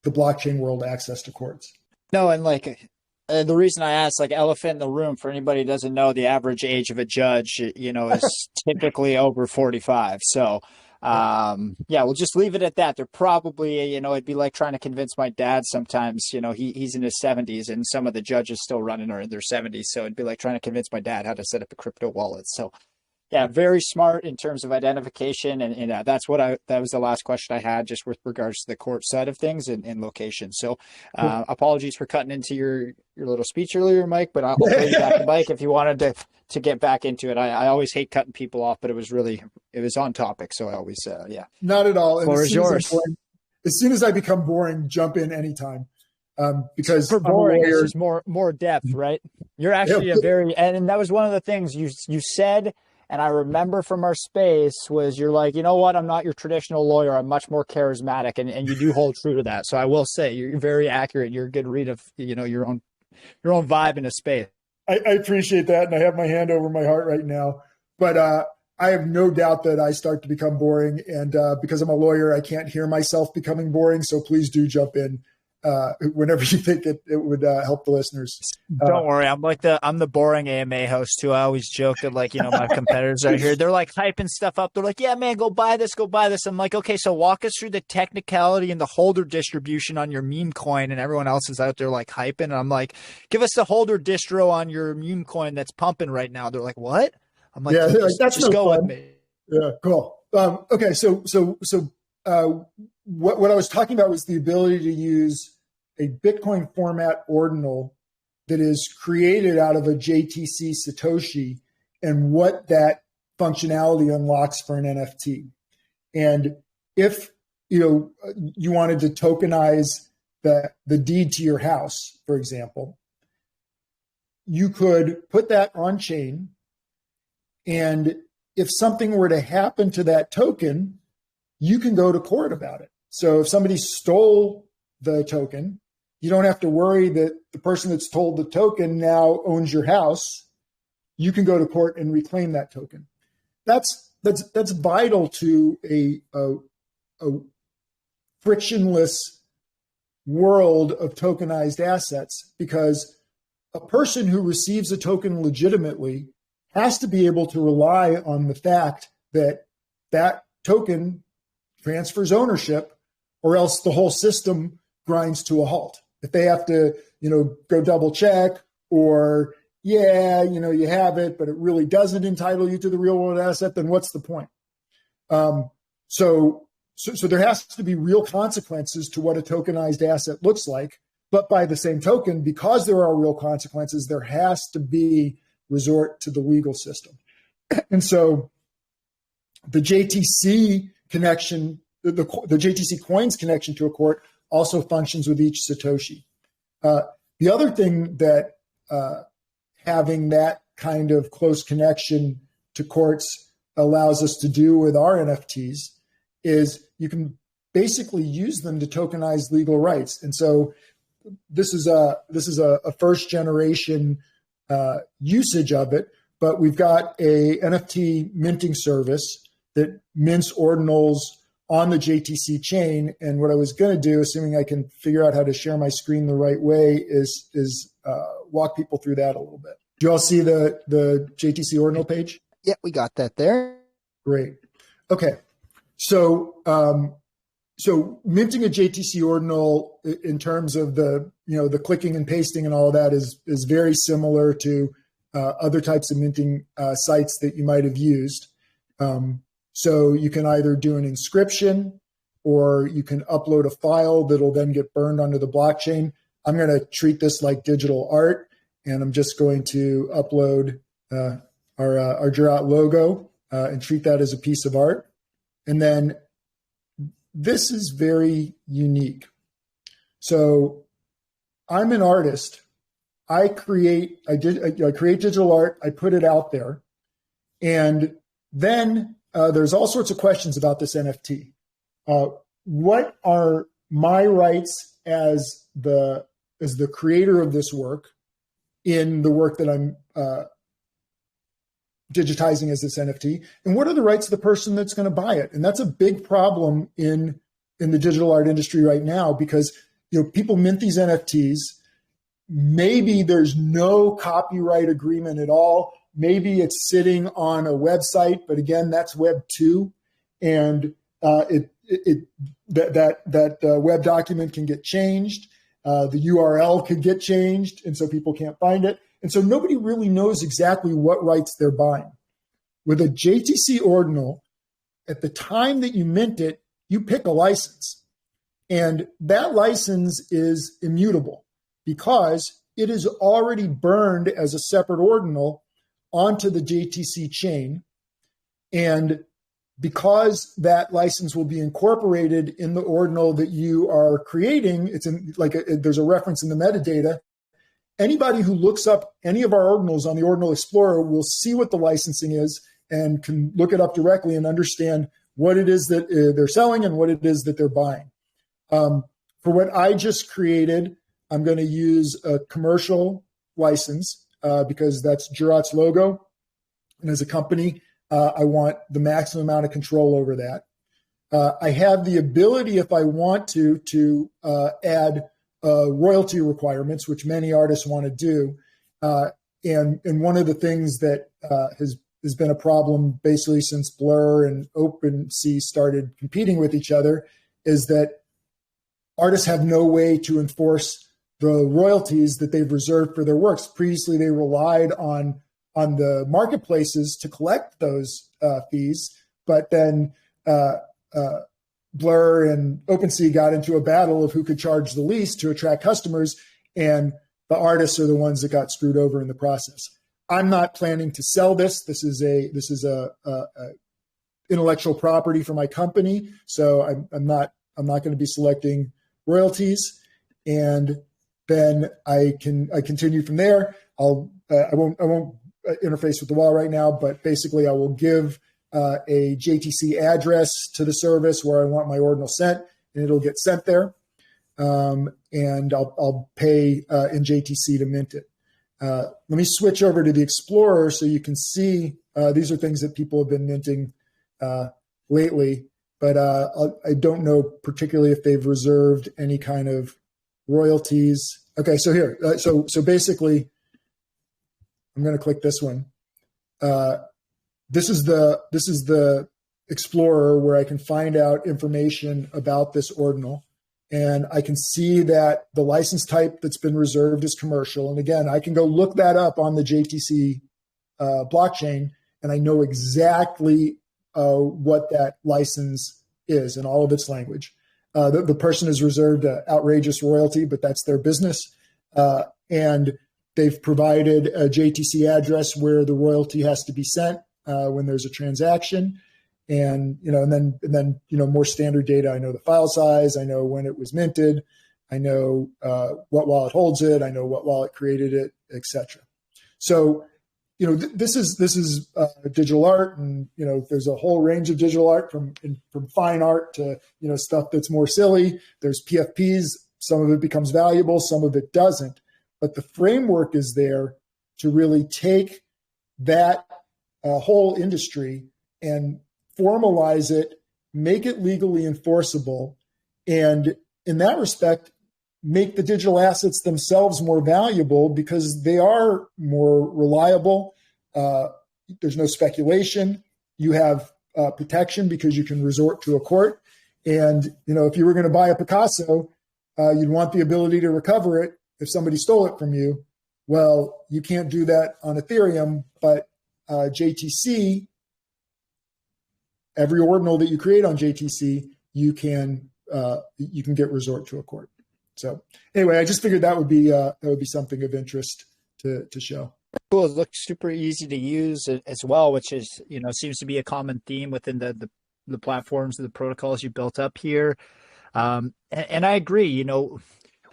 the blockchain world access to courts. No, and the reason I asked, elephant in the room, for anybody who doesn't know, the average age of a judge, is typically over 45. So, we'll just leave it at that. They're probably, it'd be like trying to convince my dad sometimes, he's in his 70s and some of the judges still running are in their 70s. So it'd be like trying to convince my dad how to set up a crypto wallet. So Yeah, very smart in terms of identification, and that's what that was the last question I had, just with regards to the court side of things and location. So, apologies for cutting into your little speech earlier, Mike, but I'll throw you back the mic if you wanted to get back into it. I always hate cutting people off, but it was on topic, so I always yeah. Not at all. And Floor is yours. As soon as I become boring, jump in anytime. Because for boring, it's just more depth, right? You're actually and that was one of the things you said. And I remember from our space was you're like, you know what? I'm not your traditional lawyer. I'm much more charismatic. And you do hold true to that. So I will say you're very accurate. You're a good read of, your own vibe in a space. I appreciate that. And I have my hand over my heart right now. But I have no doubt that I start to become boring. And because I'm a lawyer, I can't hear myself becoming boring. So please do jump in whenever you think it would help the listeners. Don't worry. I'm the boring AMA host too. I always joke that my competitors are here. They're like hyping stuff up. They're like, yeah, man, go buy this. I'm like, okay, so walk us through the technicality and the holder distribution on your meme coin, and everyone else is out there like hyping. And I'm like, give us the holder distro on your meme coin that's pumping right now. They're like, what? I'm like, yeah, that's just go with me. Yeah, cool. Okay, so what I was talking about was the ability to use a Bitcoin format ordinal that is created out of a JTC Satoshi and what that functionality unlocks for an NFT. And if you wanted to tokenize the deed to your house, for example, you could put that on chain. And if something were to happen to that token, you can go to court about it. So if somebody stole the token, you don't have to worry that the person that stole the token now owns your house. You can go to court and reclaim that token. That's vital to a frictionless world of tokenized assets, because a person who receives a token legitimately has to be able to rely on the fact that that token transfers ownership, or else the whole system grinds to a halt. If they have to, go double check, or you have it, but it really doesn't entitle you to the real world asset, then what's the point? So there has to be real consequences to what a tokenized asset looks like. But by the same token, because there are real consequences, there has to be resort to the legal system. And so the JTC connection, the JTC coins connection to a court also functions with each Satoshi. The other thing that having that kind of close connection to courts allows us to do with our NFTs is you can basically use them to tokenize legal rights. And so this is a first generation usage of it, but we've got a NFT minting service that mints ordinals on the JTC chain. And what I was going to do, assuming I can figure out how to share my screen the right way, is walk people through that a little bit. Do you all see the JTC ordinal page? Yeah, we got that there. Great. Okay. So minting a JTC ordinal in terms of the clicking and pasting and all of that is very similar to other types of minting sites that you might have used. So you can either do an inscription, or you can upload a file that'll then get burned onto the blockchain. I'm going to treat this like digital art, and I'm just going to upload our Jurat logo and treat that as a piece of art. And then this is very unique. So I'm an artist. I create digital art. I put it out there, and then there's all sorts of questions about this NFT. What are my rights as the creator of this work in the work that I'm digitizing as this NFT? And what are the rights of the person that's going to buy it? And that's a big problem in the digital art industry right now, because people mint these NFTs. Maybe there's no copyright agreement at all. Maybe it's sitting on a website, but again, that's Web 2, and that web document can get changed. The URL could get changed, and so people can't find it. And so nobody really knows exactly what rights they're buying. With a JTC ordinal, at the time that you mint it, you pick a license. And that license is immutable because it is already burned as a separate ordinal onto the JTC chain. And because that license will be incorporated in the ordinal that you are creating, there's a reference in the metadata. Anybody who looks up any of our ordinals on the Ordinal Explorer will see what the licensing is and can look it up directly and understand what it is that they're selling and what it is that they're buying. For what I just created, I'm going to use a commercial license because that's Jurat's logo. And as a company, I want the maximum amount of control over that. I have the ability, if I want to add royalty requirements, which many artists want to do. And one of the things that has been a problem basically since Blur and OpenSea started competing with each other is that artists have no way to enforce the royalties that they've reserved for their works. Previously, they relied on the marketplaces to collect those fees, but then Blur and OpenSea got into a battle of who could charge the least to attract customers, and the artists are the ones that got screwed over in the process. I'm not planning to sell this. This is a intellectual property for my company, so I'm not going to be selecting royalties, and then I continue from there. I won't interface with the wall right now, but basically I will give a JTC address to the service where I want my ordinal sent, and it'll get sent there. And I'll pay in JTC to mint it. Let me switch over to the Explorer so you can see these are things that people have been minting lately, but I don't know particularly if they've reserved any kind of royalties. Okay, so here, so basically, I'm going to click this one. This is the Explorer where I can find out information about this ordinal. And I can see that the license type that's been reserved is commercial. And again, I can go look that up on the JTC blockchain, and I know exactly what that license is in all of its language. The person has reserved an outrageous royalty, but that's their business. And they've provided a JTC address where the royalty has to be sent when there's a transaction. And then more standard data. I know the file size. I know when it was minted. I know what wallet holds it. I know what wallet created it, etc. So, this is digital art, and there's a whole range of digital art from fine art to stuff that's more silly. There's PFPs. Some of it becomes valuable. Some of it doesn't. But the framework is there to really take that whole industry and formalize it, make it legally enforceable, and in that respect, make the digital assets themselves more valuable because they are more reliable. There's no speculation. You have protection because you can resort to a court. And, if you were going to buy a Picasso, you'd want the ability to recover it if somebody stole it from you. Well, you can't do that on Ethereum, but JTC, every ordinal that you create on JTC, you can get resort to a court. So anyway, I just figured that would be something of interest to show. Cool. It looks super easy to use as well, which is seems to be a common theme within the platforms and the protocols you built up here. And I agree.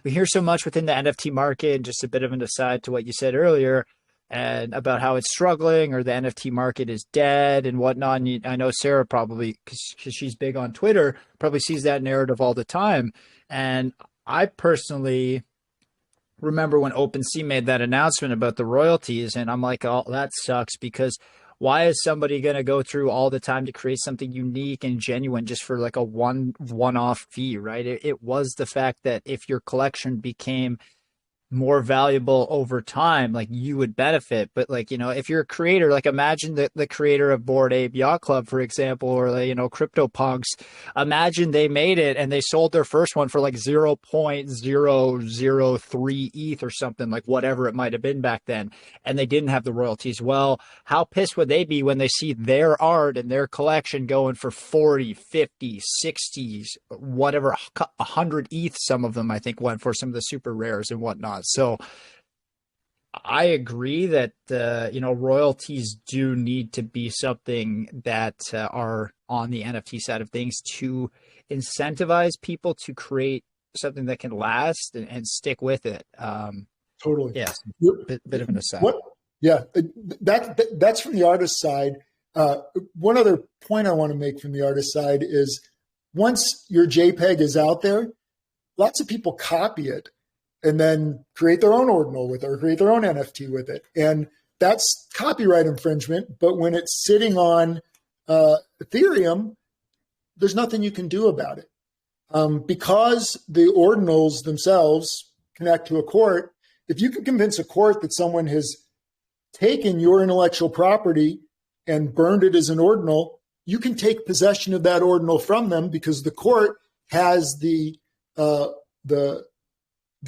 We hear so much within the NFT market, and just a bit of an aside to what you said earlier, and about how it's struggling or the NFT market is dead and whatnot. And I know Sarah probably, because she's big on Twitter, probably sees that narrative all the time. And I personally remember when OpenSea made that announcement about the royalties, and I'm like, oh, that sucks, because why is somebody going to go through all the time to create something unique and genuine just for like a one-off fee, right? It was the fact that if your collection became more valuable over time, like you would benefit. But like, if you're a creator, like imagine the creator of Bored Ape Yacht Club, for example, or like, CryptoPunks, imagine they made it and they sold their first one for like 0.003 ETH or something, like whatever it might have been back then, and they didn't have the royalties. Well, how pissed would they be when they see their art and their collection going for 40, 50, 60s, whatever, 100 ETH, some of them I think went for, some of the super rares and whatnot. So I agree that royalties do need to be something that are on the NFT side of things to incentivize people to create something that can last and stick with it. Totally. Yes, bit of an aside. What? Yeah, that's from the artist side. One other point I want to make from the artist side is once your JPEG is out there, lots of people copy it and then create their own ordinal with it or create their own NFT with it. And that's copyright infringement. But when it's sitting on Ethereum, there's nothing you can do about it. Because the ordinals themselves connect to a court, if you can convince a court that someone has taken your intellectual property and burned it as an ordinal, you can take possession of that ordinal from them because the court has the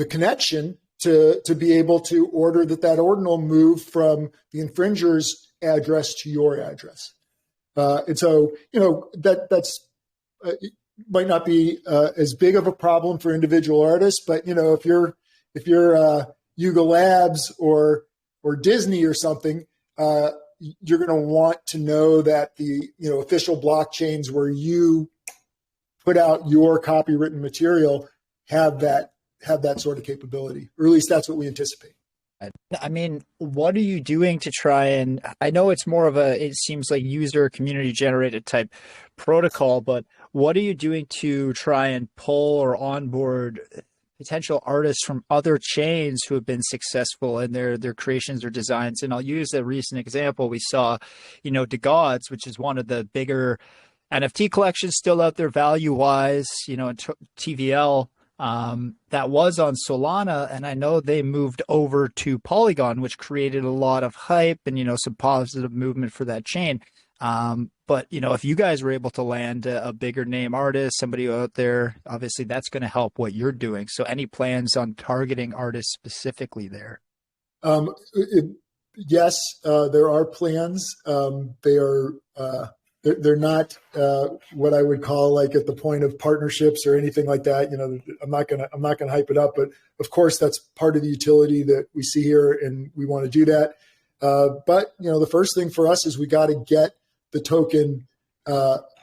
connection to be able to order that ordinal move from the infringer's address to your address. And so, that's might not be as big of a problem for individual artists, but if you're Yuga Labs or Disney or something, you're going to want to know that the official blockchains where you put out your copywritten material have that sort of capability, or at least that's what we anticipate. I mean, what are you doing to try and, I know it's more of it seems like user community generated type protocol, but what are you doing to try and pull or onboard potential artists from other chains who have been successful in their creations or designs? And I'll use a recent example. We saw, Degods, which is one of the bigger NFT collections still out there value wise, in TVL. That was on Solana, and I know they moved over to Polygon, which created a lot of hype and some positive movement for that chain. But if you guys were able to land a bigger name artist, somebody out there, obviously that's going to help what you're doing. So any plans on targeting artists specifically there? Yes, there are plans. They're not what I would call like at the point of partnerships or anything like that. I'm not gonna hype it up, but of course that's part of the utility that we see here, and we want to do that. But the first thing for us is we got to get the token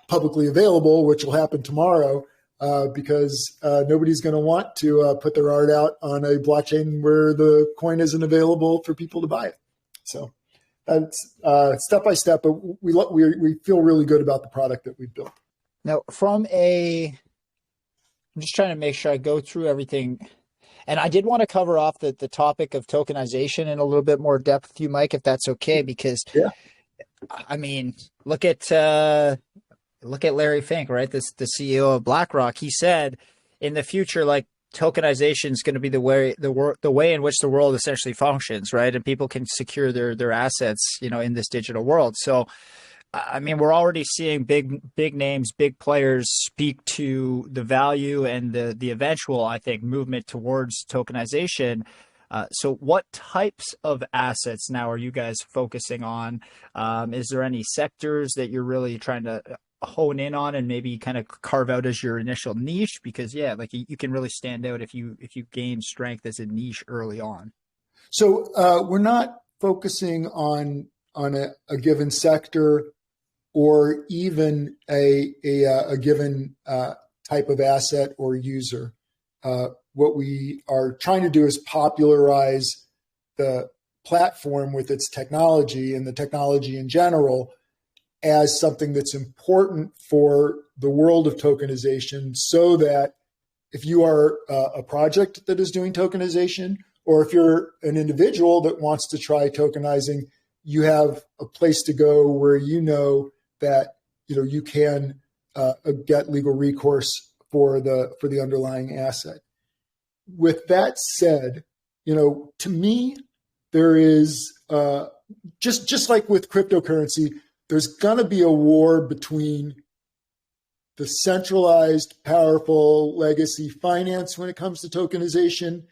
publicly available, which will happen tomorrow, because nobody's going to want to put their art out on a blockchain where the coin isn't available for people to buy it. So. It's step by step, but we feel really good about the product that we've built. Now, I'm just trying to make sure I go through everything, and I did want to cover off the topic of tokenization in a little bit more depth with you, Mike, if that's okay, because yeah. I mean, look at Larry Fink, right? The CEO of BlackRock. He said in the future, like, tokenization is going to be the way in which the world essentially functions, right? And people can secure their assets, in this digital world. So, I mean, we're already seeing big names, big players speak to the value and the eventual, I think, movement towards tokenization. So what types of assets now are you guys focusing on? Is there any sectors that you're really trying to hone in on and maybe kind of carve out as your initial niche? Because like you can really stand out if you gain strength as a niche early on. So we're not focusing on a given sector or even a given type of asset or user. What we are trying to do is popularize the platform with its technology and the technology in general as something that's important for the world of tokenization, so that if you are a project that is doing tokenization, or if you're an individual that wants to try tokenizing, you have a place to go where that you can get legal recourse for the underlying asset. With that said, to me, there is just like with cryptocurrency, there's going to be a war between the centralized, powerful legacy finance when it comes to tokenization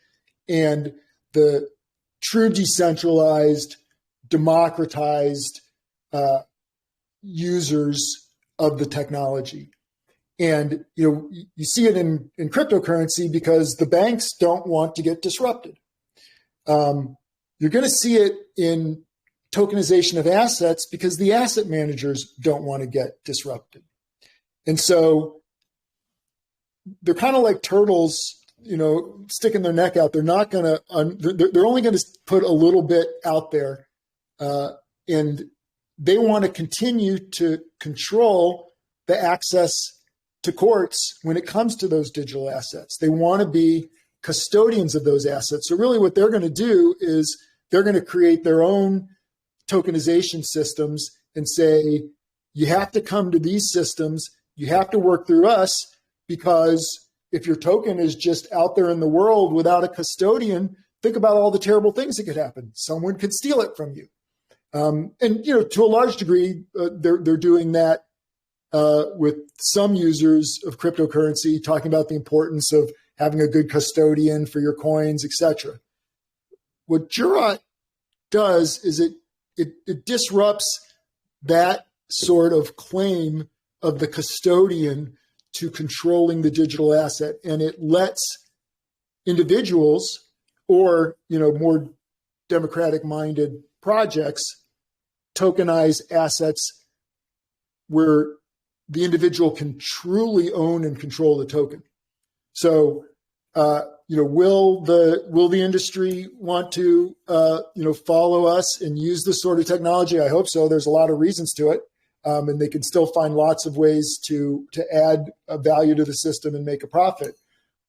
and the true decentralized, democratized users of the technology. And you see it in cryptocurrency because the banks don't want to get disrupted. You're going to see it in tokenization of assets because the asset managers don't want to get disrupted. And so they're kind of like turtles, sticking their neck out. They're not going to, they're only going to put a little bit out there. And they want to continue to control the access to courts when it comes to those digital assets. They want to be custodians of those assets. So really what they're going to do is they're going to create their own tokenization systems and say, you have to come to these systems. You have to work through us, because if your token is just out there in the world without a custodian, think about all the terrible things that could happen. Someone could steal it from you. And to a large degree, they're doing that with some users of cryptocurrency, talking about the importance of having a good custodian for your coins, etc. What Jurat does is it disrupts that sort of claim of the custodian to controlling the digital asset, and it lets individuals or more democratic-minded projects tokenize assets where the individual can truly own and control the token. So, will the industry want to follow us and use this sort of technology? I hope so. There's a lot of reasons to it. And they can still find lots of ways to add a value to the system and make a profit.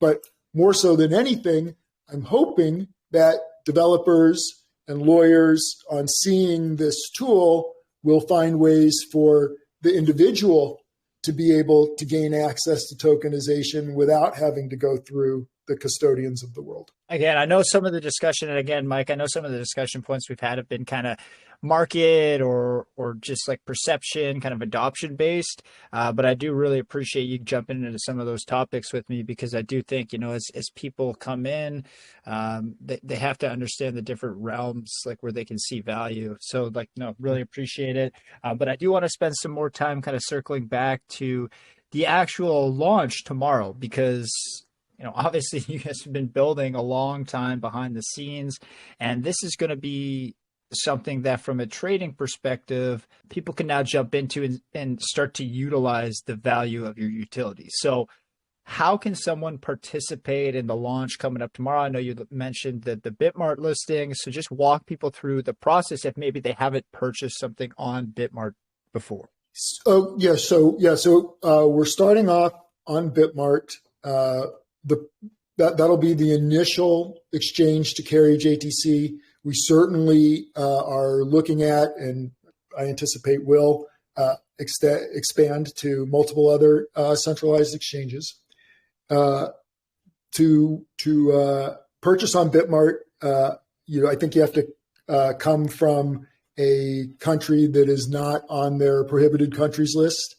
But more so than anything, I'm hoping that developers and lawyers, on seeing this tool, will find ways for the individual to be able to gain access to tokenization without having to go through the custodians of the world. Again, I know some of the discussion, and again, Mike, I know some of the discussion points we've had have been kind of market or just like perception, kind of adoption based. But I do really appreciate you jumping into some of those topics with me, because I do think, as people come in, they have to understand the different realms, like where they can see value. So really appreciate it. But I do want to spend some more time kind of circling back to the actual launch tomorrow, because obviously you guys have been building a long time behind the scenes, and this is going to be something that from a trading perspective, people can now jump into and start to utilize the value of your utility. So how can someone participate in the launch coming up tomorrow? I know you mentioned the Bitmart listing. So just walk people through the process if maybe they haven't purchased something on Bitmart before. So we're starting off on Bitmart. That'll be the initial exchange to carry JTC. We certainly are looking at, and I anticipate will expand to multiple other centralized exchanges. To purchase on Bitmart, I think you have to come from a country that is not on their prohibited countries list,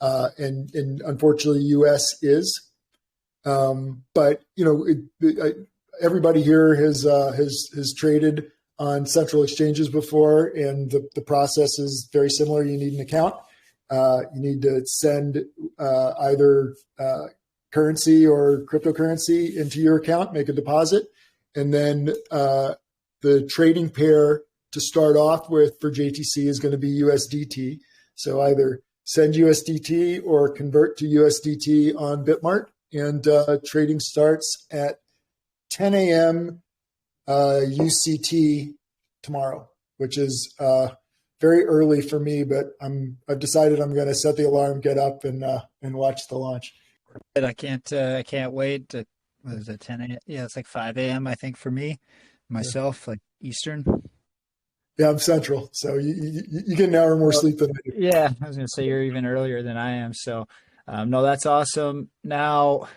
and unfortunately, U.S. is. But everybody here has traded on central exchanges before, and the process is very similar. You need an account. You need to send either currency or cryptocurrency into your account, make a deposit, and then the trading pair to start off with for JTC is going to be USDT. So either send USDT or convert to USDT on Bitmart. And trading starts at 10 a.m. UCT tomorrow, which is very early for me, but I've decided I'm going to set the alarm, get up, and watch the launch. I can't wait. What is it, 10 a.m.? Yeah, it's like 5 a.m. I think for me, myself, like Eastern. Yeah, I'm Central, so you get an hour more sleep than I do. Yeah, I was going to say you're even earlier than I am. So, no, that's awesome. Now,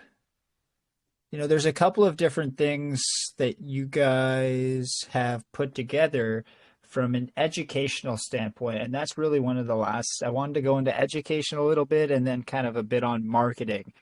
There's a couple of different things that you guys have put together from an educational standpoint, and that's really one of the last. I wanted to go into education a little bit and then kind of a bit on marketing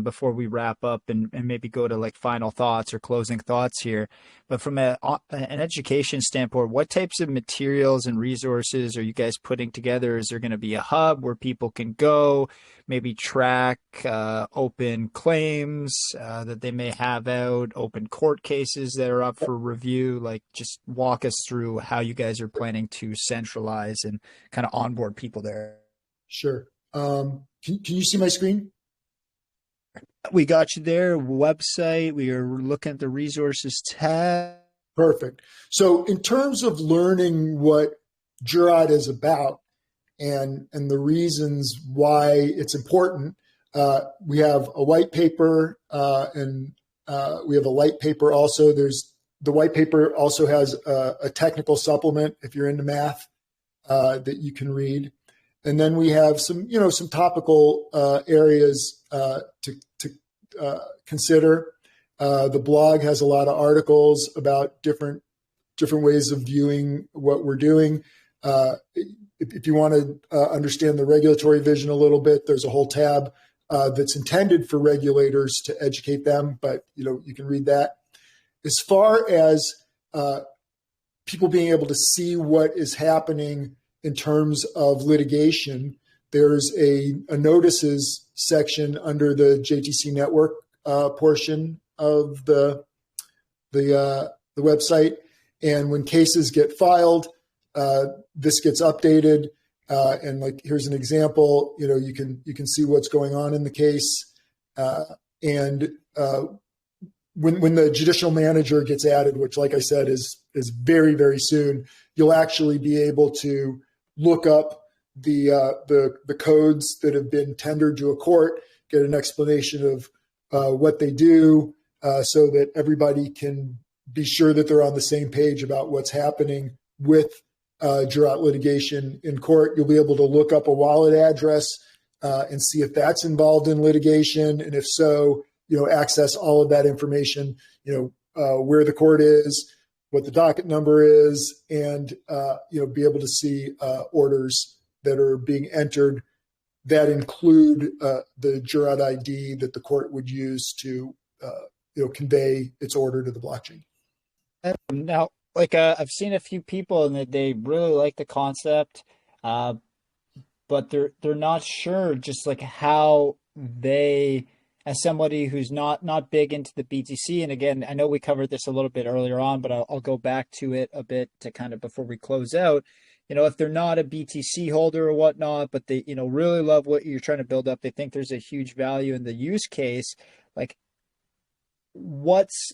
before we wrap up and maybe go to like final thoughts or closing thoughts here. But from an education standpoint, what types of materials and resources are you guys putting together? Is there going to be a hub where people can go? Maybe track open claims that they may have out, open court cases that are up for review. Like, just walk us through how you guys are planning to centralize and kind of onboard people there. Sure. Can you see my screen? We got you there. Website. We are looking at the resources tab. Perfect. So in terms of learning what Jurat is about, and the reasons why it's important. We have a white paper and we have a light paper also. The white paper also has a technical supplement if you're into math that you can read. And then we have some topical areas to consider. The blog has a lot of articles about different ways of viewing what we're doing. If you want to understand the regulatory vision a little bit, there's a whole tab that's intended for regulators to educate them, but you can read that. As far as people being able to see what is happening in terms of litigation, there's a notices section under the JTC network portion of the website, and when cases get filed, this gets updated, and like here's an example. You can see what's going on in the case, and when the judicial manager gets added, which, like I said, is very, very soon, you'll actually be able to look up the codes that have been tendered to a court, get an explanation of what they do, so that everybody can be sure that they're on the same page about what's happening with Jurat litigation in court. You'll be able to look up a wallet address and see if that's involved in litigation, and if so, access all of that information. Where the court is, what the docket number is, and be able to see orders that are being entered that include the Jurat ID that the court would use to convey its order to the blockchain. Now, like I've seen a few people and they really like the concept, but they're not sure just like how they, as somebody who's not big into the BTC. And again, I know we covered this a little bit earlier on, but I'll go back to it a bit to kind of before we close out. If they're not a BTC holder or whatnot, but they really love what you're trying to build up, they think there's a huge value in the use case. Like, what's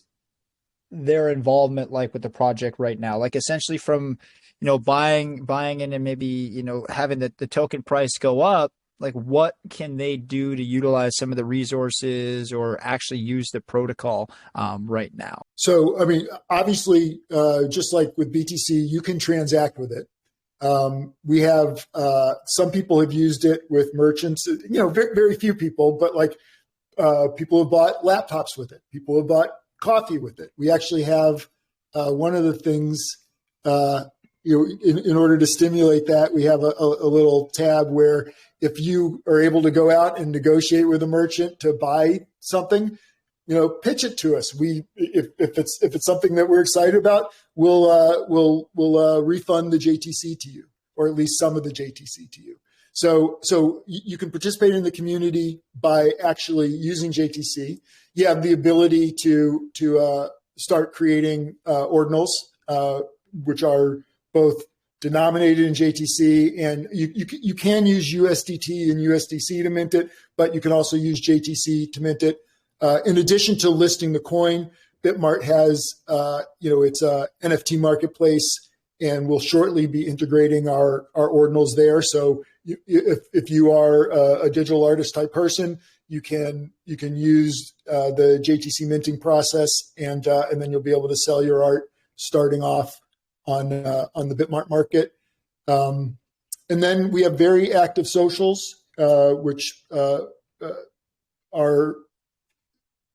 their involvement like with the project right now? Like, essentially from buying in and maybe having the token price go up, like what can they do to utilize some of the resources or actually use the protocol right now? So I mean, obviously, just like with BTC, you can transact with it. We have some people have used it with merchants, very, very few people, but like people have bought laptops with it. People have bought coffee with it. We actually have one of the things, in order to stimulate that, we have a little tab where if you are able to go out and negotiate with a merchant to buy something, pitch it to us. If it's something that we're excited about, we'll refund the JTC to you, or at least some of the JTC to you. So you can participate in the community by actually using JTC. You have the ability to start creating ordinals, which are both denominated in JTC, and you can use USDT and USDC to mint it, but you can also use JTC to mint it. In addition to listing the coin, Bitmart has its NFT marketplace, and we'll shortly be integrating our ordinals there. So if you are a digital artist type person, you can use the JTC minting process, and then you'll be able to sell your art starting off on the Bitmart market. And then we have very active socials, which are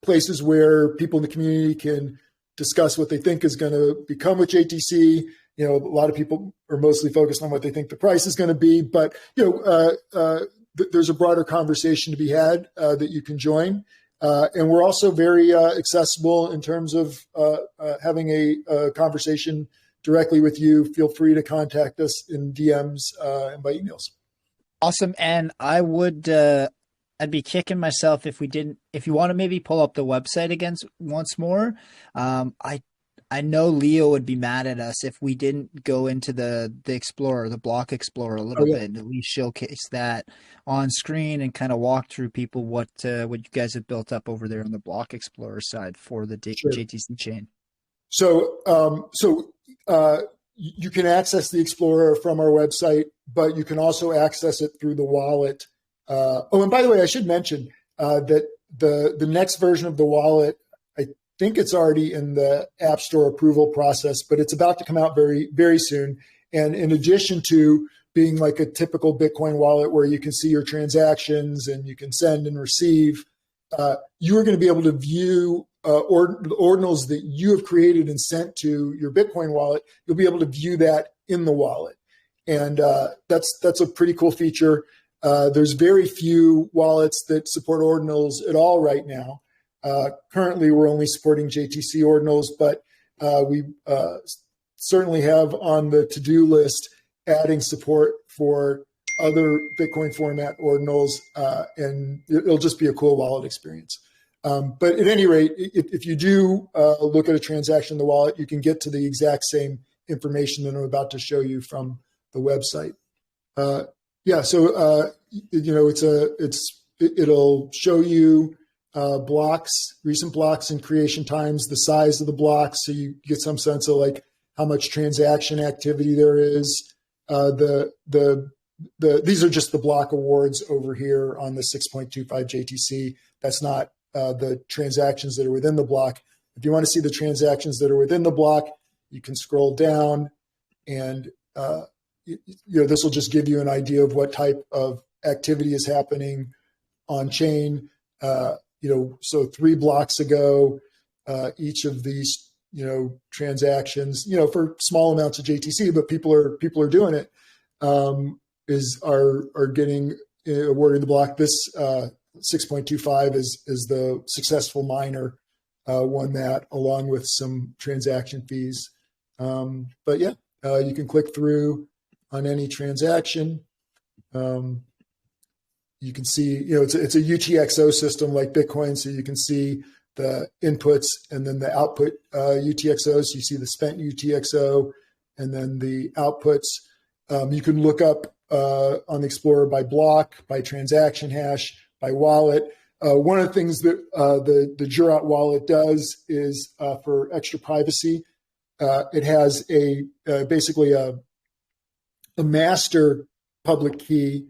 places where people in the community can discuss what they think is going to become with JTC. A lot of people are mostly focused on what they think the price is going to be, but there's a broader conversation to be had that you can join. And we're also very accessible in terms of having a conversation directly with you. Feel free to contact us in DMs and by emails. Awesome. And I'd be kicking myself if you want to maybe pull up the website again once more. I know Leo would be mad at us if we didn't go into the Explorer, the Block Explorer a little bit, and at least showcase that on screen and kind of walk through people what you guys have built up over there on the Block Explorer side for the JTC chain. So, you can access the Explorer from our website, but you can also access it through the wallet. And by the way, I should mention that the next version of the wallet, I think it's already in the App Store approval process, but it's about to come out very, very soon. And in addition to being like a typical Bitcoin wallet where you can see your transactions and you can send and receive, you are going to be able to view ordinals that you have created and sent to your Bitcoin wallet. You'll be able to view that in the wallet. And that's a pretty cool feature. There's very few wallets that support ordinals at all right now. Currently, we're only supporting JTC ordinals, but we certainly have on the to-do list adding support for other Bitcoin format ordinals, and it'll just be a cool wallet experience. But at any rate, if you do look at a transaction in the wallet, you can get to the exact same information that I'm about to show you from the website. So it'll show you blocks, recent blocks and creation times, the size of the blocks, so you get some sense of like how much transaction activity there is. These are just the block awards over here on the 6.25 JTC. That's not the transactions that are within the block. If you want to see the transactions that are within the block, you can scroll down, and this will just give you an idea of what type of activity is happening on chain. So 3 blocks ago, each of these transactions, for small amounts of JTC, but people are doing it, are getting awarded the block. This 6.25 is the successful miner won that, along with some transaction fees. But yeah, you can click through on any transaction. You can see, it's a UTXO system like Bitcoin, so you can see the inputs and then the output UTXOs. You see the spent UTXO and then the outputs. You can look up on the Explorer by block, by transaction hash, by wallet. One of the things that the Jurat wallet does is for extra privacy, it has basically a master public key,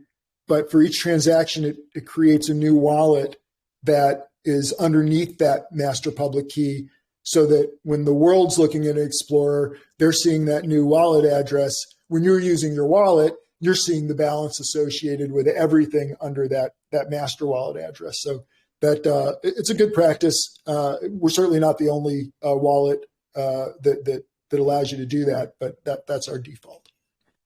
but for each transaction, it creates a new wallet that is underneath that master public key, so that when the world's looking at an Explorer, they're seeing that new wallet address. When you're using your wallet, you're seeing the balance associated with everything under that master wallet address. So that it's a good practice. We're certainly not the only wallet that allows you to do that, but that's our default.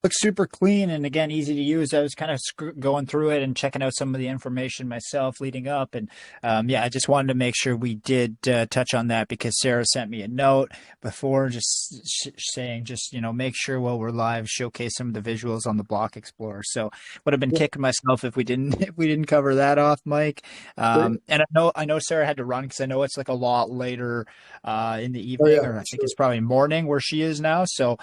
Looks super clean and, again, easy to use. I was kind of going through it and checking out some of the information myself leading up. And I just wanted to make sure we did touch on that, because Sarah sent me a note before just saying, make sure while we're live, showcase some of the visuals on the Block Explorer. So would have been kicking myself if we didn't cover that off, Mike. And I know Sarah had to run, because I know it's like a lot later in the evening, or I think it's probably morning where she is now. So,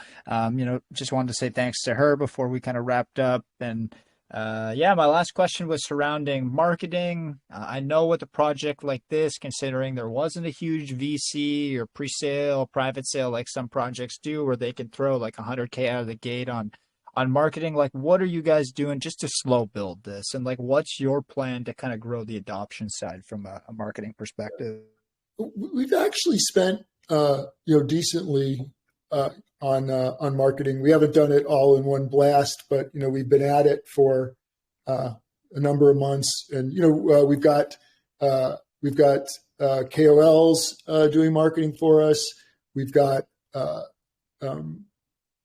just wanted to say thanks to her before we kind of wrapped up. And my last question was surrounding marketing. I know with a project like this, considering there wasn't a huge VC or pre-sale, private sale like some projects do, where they can throw like 100K out of the gate on marketing, like what are you guys doing just to slow build this? And like, what's your plan to kind of grow the adoption side from a marketing perspective? We've actually spent, decently on marketing. We haven't done it all in one blast, but we've been at it for a number of months, and we've got KOLs doing marketing for us. We've got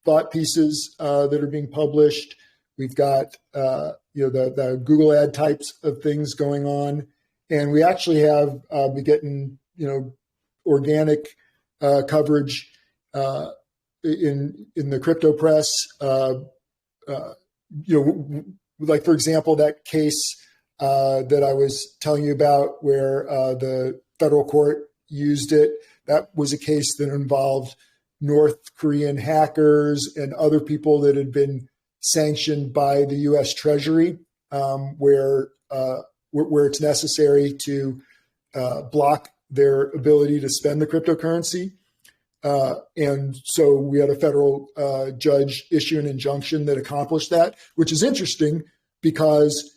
thought pieces that are being published. We've got the Google ad types of things going on, and we actually have been getting organic coverage in the crypto press. Like for example, that case that I was telling you about where the federal court used it. That was a case that involved North Korean hackers and other people that had been sanctioned by the U.S. Treasury, where it's necessary to block their ability to spend the cryptocurrency. And so we had a federal judge issue an injunction that accomplished that, which is interesting because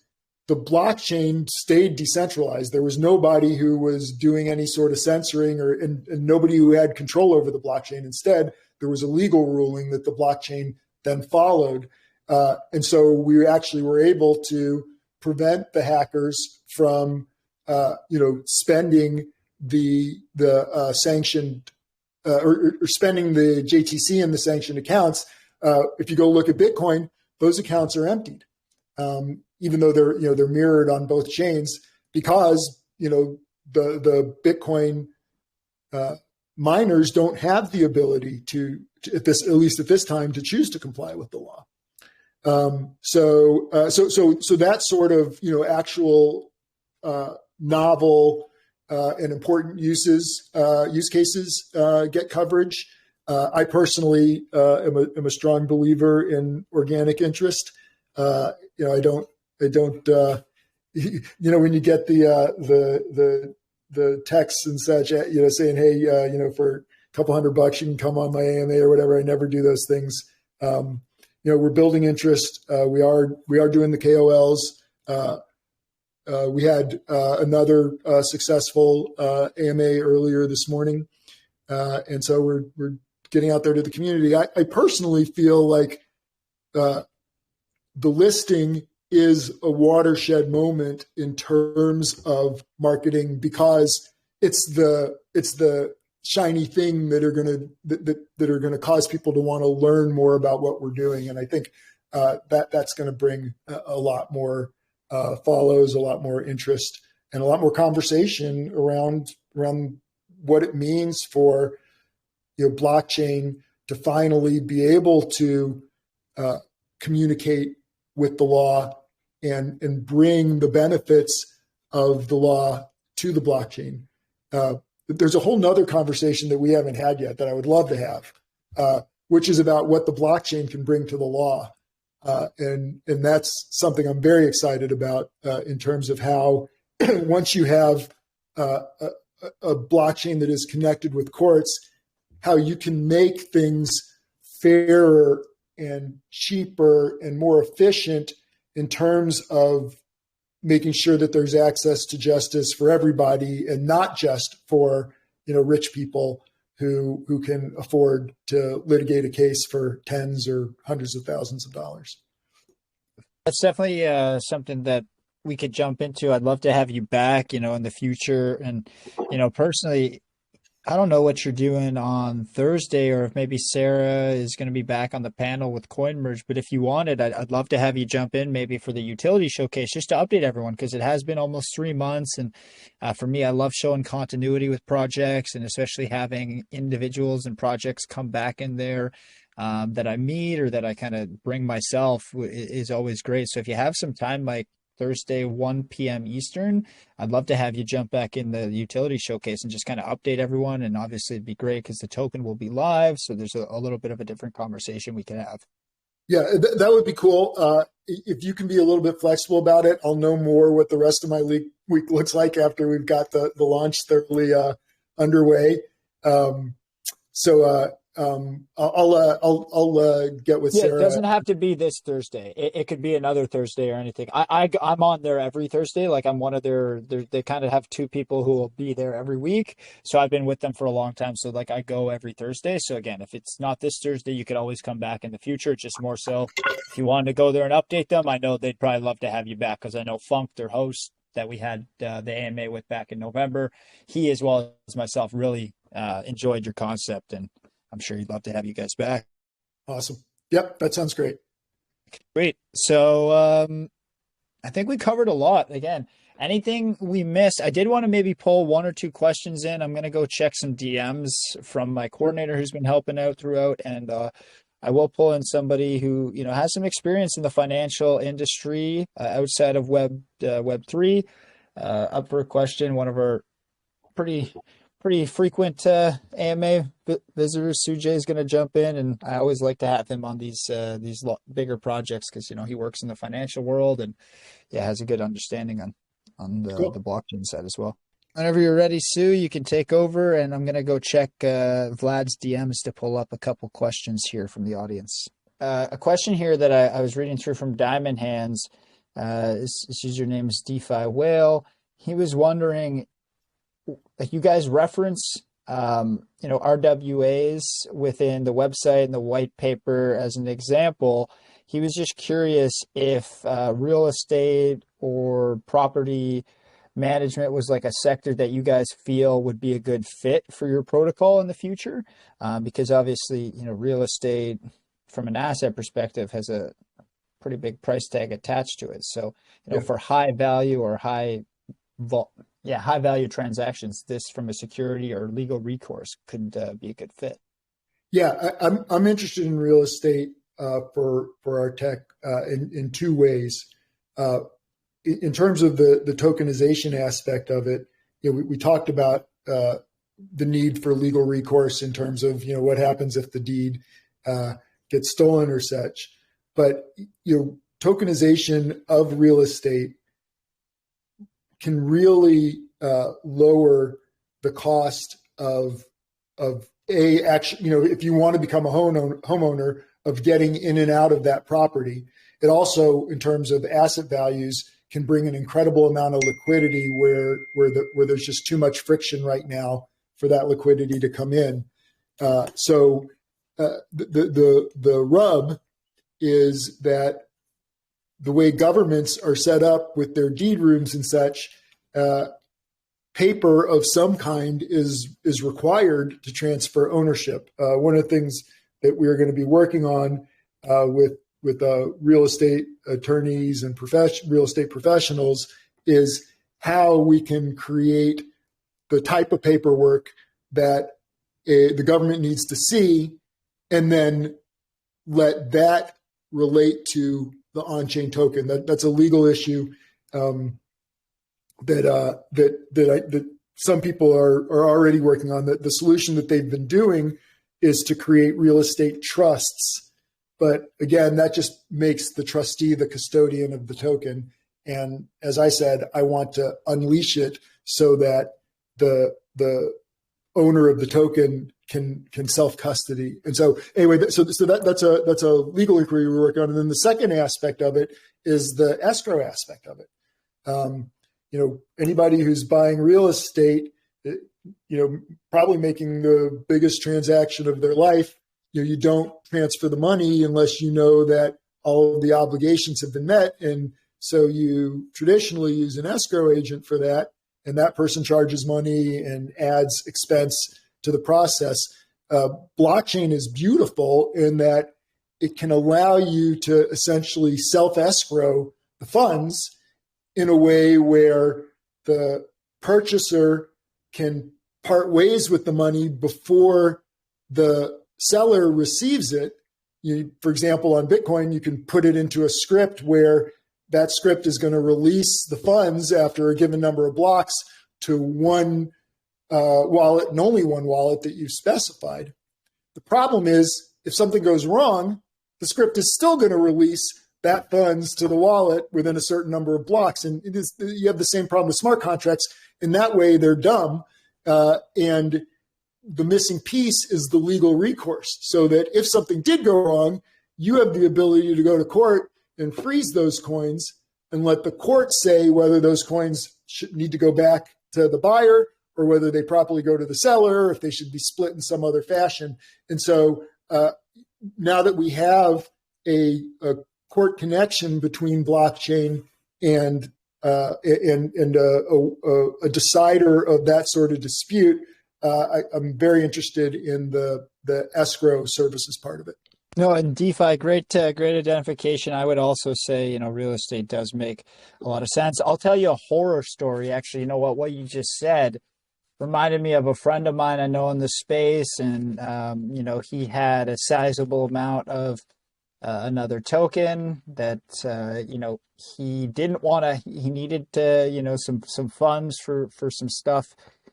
the blockchain stayed decentralized. There was nobody who was doing any sort of censoring and nobody who had control over the blockchain. Instead, there was a legal ruling that the blockchain then followed. And so we actually were able to prevent the hackers from, spending the sanctioned or spending the JTC in the sanctioned accounts. If you go look at Bitcoin, those accounts are emptied, even though they're mirrored on both chains, because the Bitcoin miners don't have the ability to at least at this time, to choose to comply with the law. So that sort of actual novel and important use cases get coverage. I personally am a strong believer in organic interest. I don't when you get the texts and such, saying, hey, for a couple $100 you can come on my AMA or whatever. I never do those things. We're building interest. We are doing the KOLs. We had another successful AMA earlier this morning. And so we're getting out there to the community. I personally feel like the listing is a watershed moment in terms of marketing, because it's the shiny thing that are going to cause people to want to learn more about what we're doing. And I think that's going to bring a lot more follows, a lot more interest, and a lot more conversation around what it means for blockchain to finally be able to communicate with the law and bring the benefits of the law to the blockchain. There's a whole nother conversation that we haven't had yet that I would love to have, which is about what the blockchain can bring to the law. And that's something I'm very excited about in terms of how once you have a blockchain that is connected with courts, how you can make things fairer and cheaper and more efficient in terms of making sure that there's access to justice for everybody, and not just for rich people who can afford to litigate a case for tens or hundreds of thousands of dollars. That's definitely something that we could jump into. I'd love to have you back, in the future. And, personally, I don't know what you're doing on Thursday, or if maybe Sarah is going to be back on the panel with CoinMerge. But if you wanted, I'd love to have you jump in maybe for the utility showcase, just to update everyone, because it has been almost 3 months. And for me, I love showing continuity with projects, and especially having individuals and projects come back in there that I meet or that I kind of bring myself is always great. So if you have some time, like Thursday, 1 p.m. Eastern, I'd love to have you jump back in the utility showcase and just kind of update everyone. And obviously it'd be great because the token will be live. So there's a little bit of a different conversation we can have. Yeah, that would be cool. If you can be a little bit flexible about it, I'll know more what the rest of my week looks like after we've got the launch thoroughly underway. I'll get with Sarah. It doesn't have to be this Thursday. It could be another Thursday or anything. I'm on there every Thursday. Like, I'm one of they kind of have 2 people who will be there every week. So I've been with them for a long time. So like, I go every Thursday. So again, if it's not this Thursday, you could always come back in the future. It's just more so if you wanted to go there and update them, I know they'd probably love to have you back, because I know Funk, their host, that we had the AMA with back in November. He, as well as myself, really enjoyed your concept, and I'm sure he'd love to have you guys back. Awesome. Yep, that sounds great. Great. So I think we covered a lot. Again, anything we missed, I did want to maybe pull one or two questions in. I'm going to go check some DMs from my coordinator who's been helping out throughout, and I will pull in somebody who, you know, has some experience in the financial industry outside of Web3. Up for a question, one of our pretty frequent AMA visitors, Sujay, is going to jump in, and I always like to have him on these bigger projects because, you know, he works in the financial world and has a good understanding on Cool. the blockchain side as well. Whenever you're ready, Sue, you can take over, and I'm going to go check Vlad's DMs to pull up a couple questions here from the audience. A question here that I was reading through from Diamond Hands. His username is DeFi Whale. He was wondering, like, you guys reference RWAs within the website and the white paper as an example. He was just curious if real estate or property management was like a sector that you guys feel would be a good fit for your protocol in the future, because obviously, you know, real estate from an asset perspective has a pretty big price tag attached to it. So, you know, for high value or high value transactions, this from a security or legal recourse could be a good fit. Yeah, I'm interested in real estate for our tech in two ways. In terms of the tokenization aspect of it, you know, we talked about the need for legal recourse in terms of, you know, what happens if the deed gets stolen or such. But, you know, tokenization of real estate can really lower the cost of actually, you know, if you want to become a homeowner, of getting in and out of that property. It also, in terms of asset values, can bring an incredible amount of liquidity where there's just too much friction right now for that liquidity to come in. So the rub is that the way governments are set up with their deed rooms and such, paper of some kind is required to transfer ownership. One of the things that we're going to be working on with real estate attorneys and real estate professionals is how we can create the type of paperwork that the government needs to see, and then let that relate to the on-chain token. That's a legal issue that some people are already working on. The solution that they've been doing is to create real estate trusts. But again, that just makes the trustee the custodian of the token. And as I said, I want to unleash it so that the owner of the token can self-custody. And so anyway, that's a legal inquiry we're working on. And then the second aspect of it is the escrow aspect of it. You know, anybody who's buying real estate, you know, probably making the biggest transaction of their life, you know, you don't transfer the money unless you know that all of the obligations have been met. And so you traditionally use an escrow agent for that, and that person charges money and adds expense to the process. Blockchain is beautiful in that it can allow you to essentially self-escrow the funds in a way where the purchaser can part ways with the money before the seller receives it. For example, on Bitcoin, you can put it into a script where that script is going to release the funds after a given number of blocks to one wallet and only one wallet that you've specified. The problem is, if something goes wrong, the script is still going to release that funds to the wallet within a certain number of blocks. And you have the same problem with smart contracts. In that way, they're dumb. And the missing piece is the legal recourse, so that if something did go wrong, you have the ability to go to court and freeze those coins and let the court say whether those coins should need to go back to the buyer or whether they properly go to the seller, or if they should be split in some other fashion. And so now that we have a court connection between blockchain and and a decider of that sort of dispute, I'm very interested in the escrow services part of it. No, and DeFi, great identification. I would also say, real estate does make a lot of sense. I'll tell you a horror story. Actually, you know what you just said reminded me of a friend of mine I know in the space, and he had a sizable amount of another token that he didn't want to. He needed to, some funds for some stuff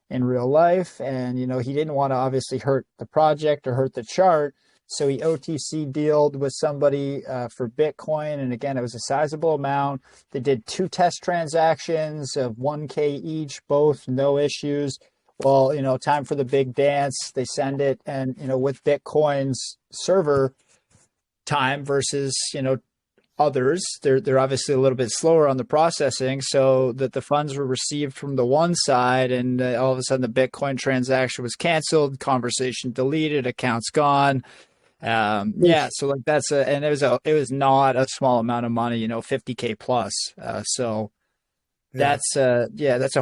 in real life, and he didn't want to obviously hurt the project or hurt the chart. So he OTC dealed with somebody for Bitcoin. And again, it was a sizable amount. They did 2 test transactions of 1K each, both no issues. Well, time for the big dance. They send it. And, with Bitcoin's server time versus, others, they're obviously a little bit slower on the processing, so that the funds were received from the one side, and all of a sudden the Bitcoin transaction was canceled, conversation deleted, accounts gone. So like and it was not a small amount of money, 50K plus. That's a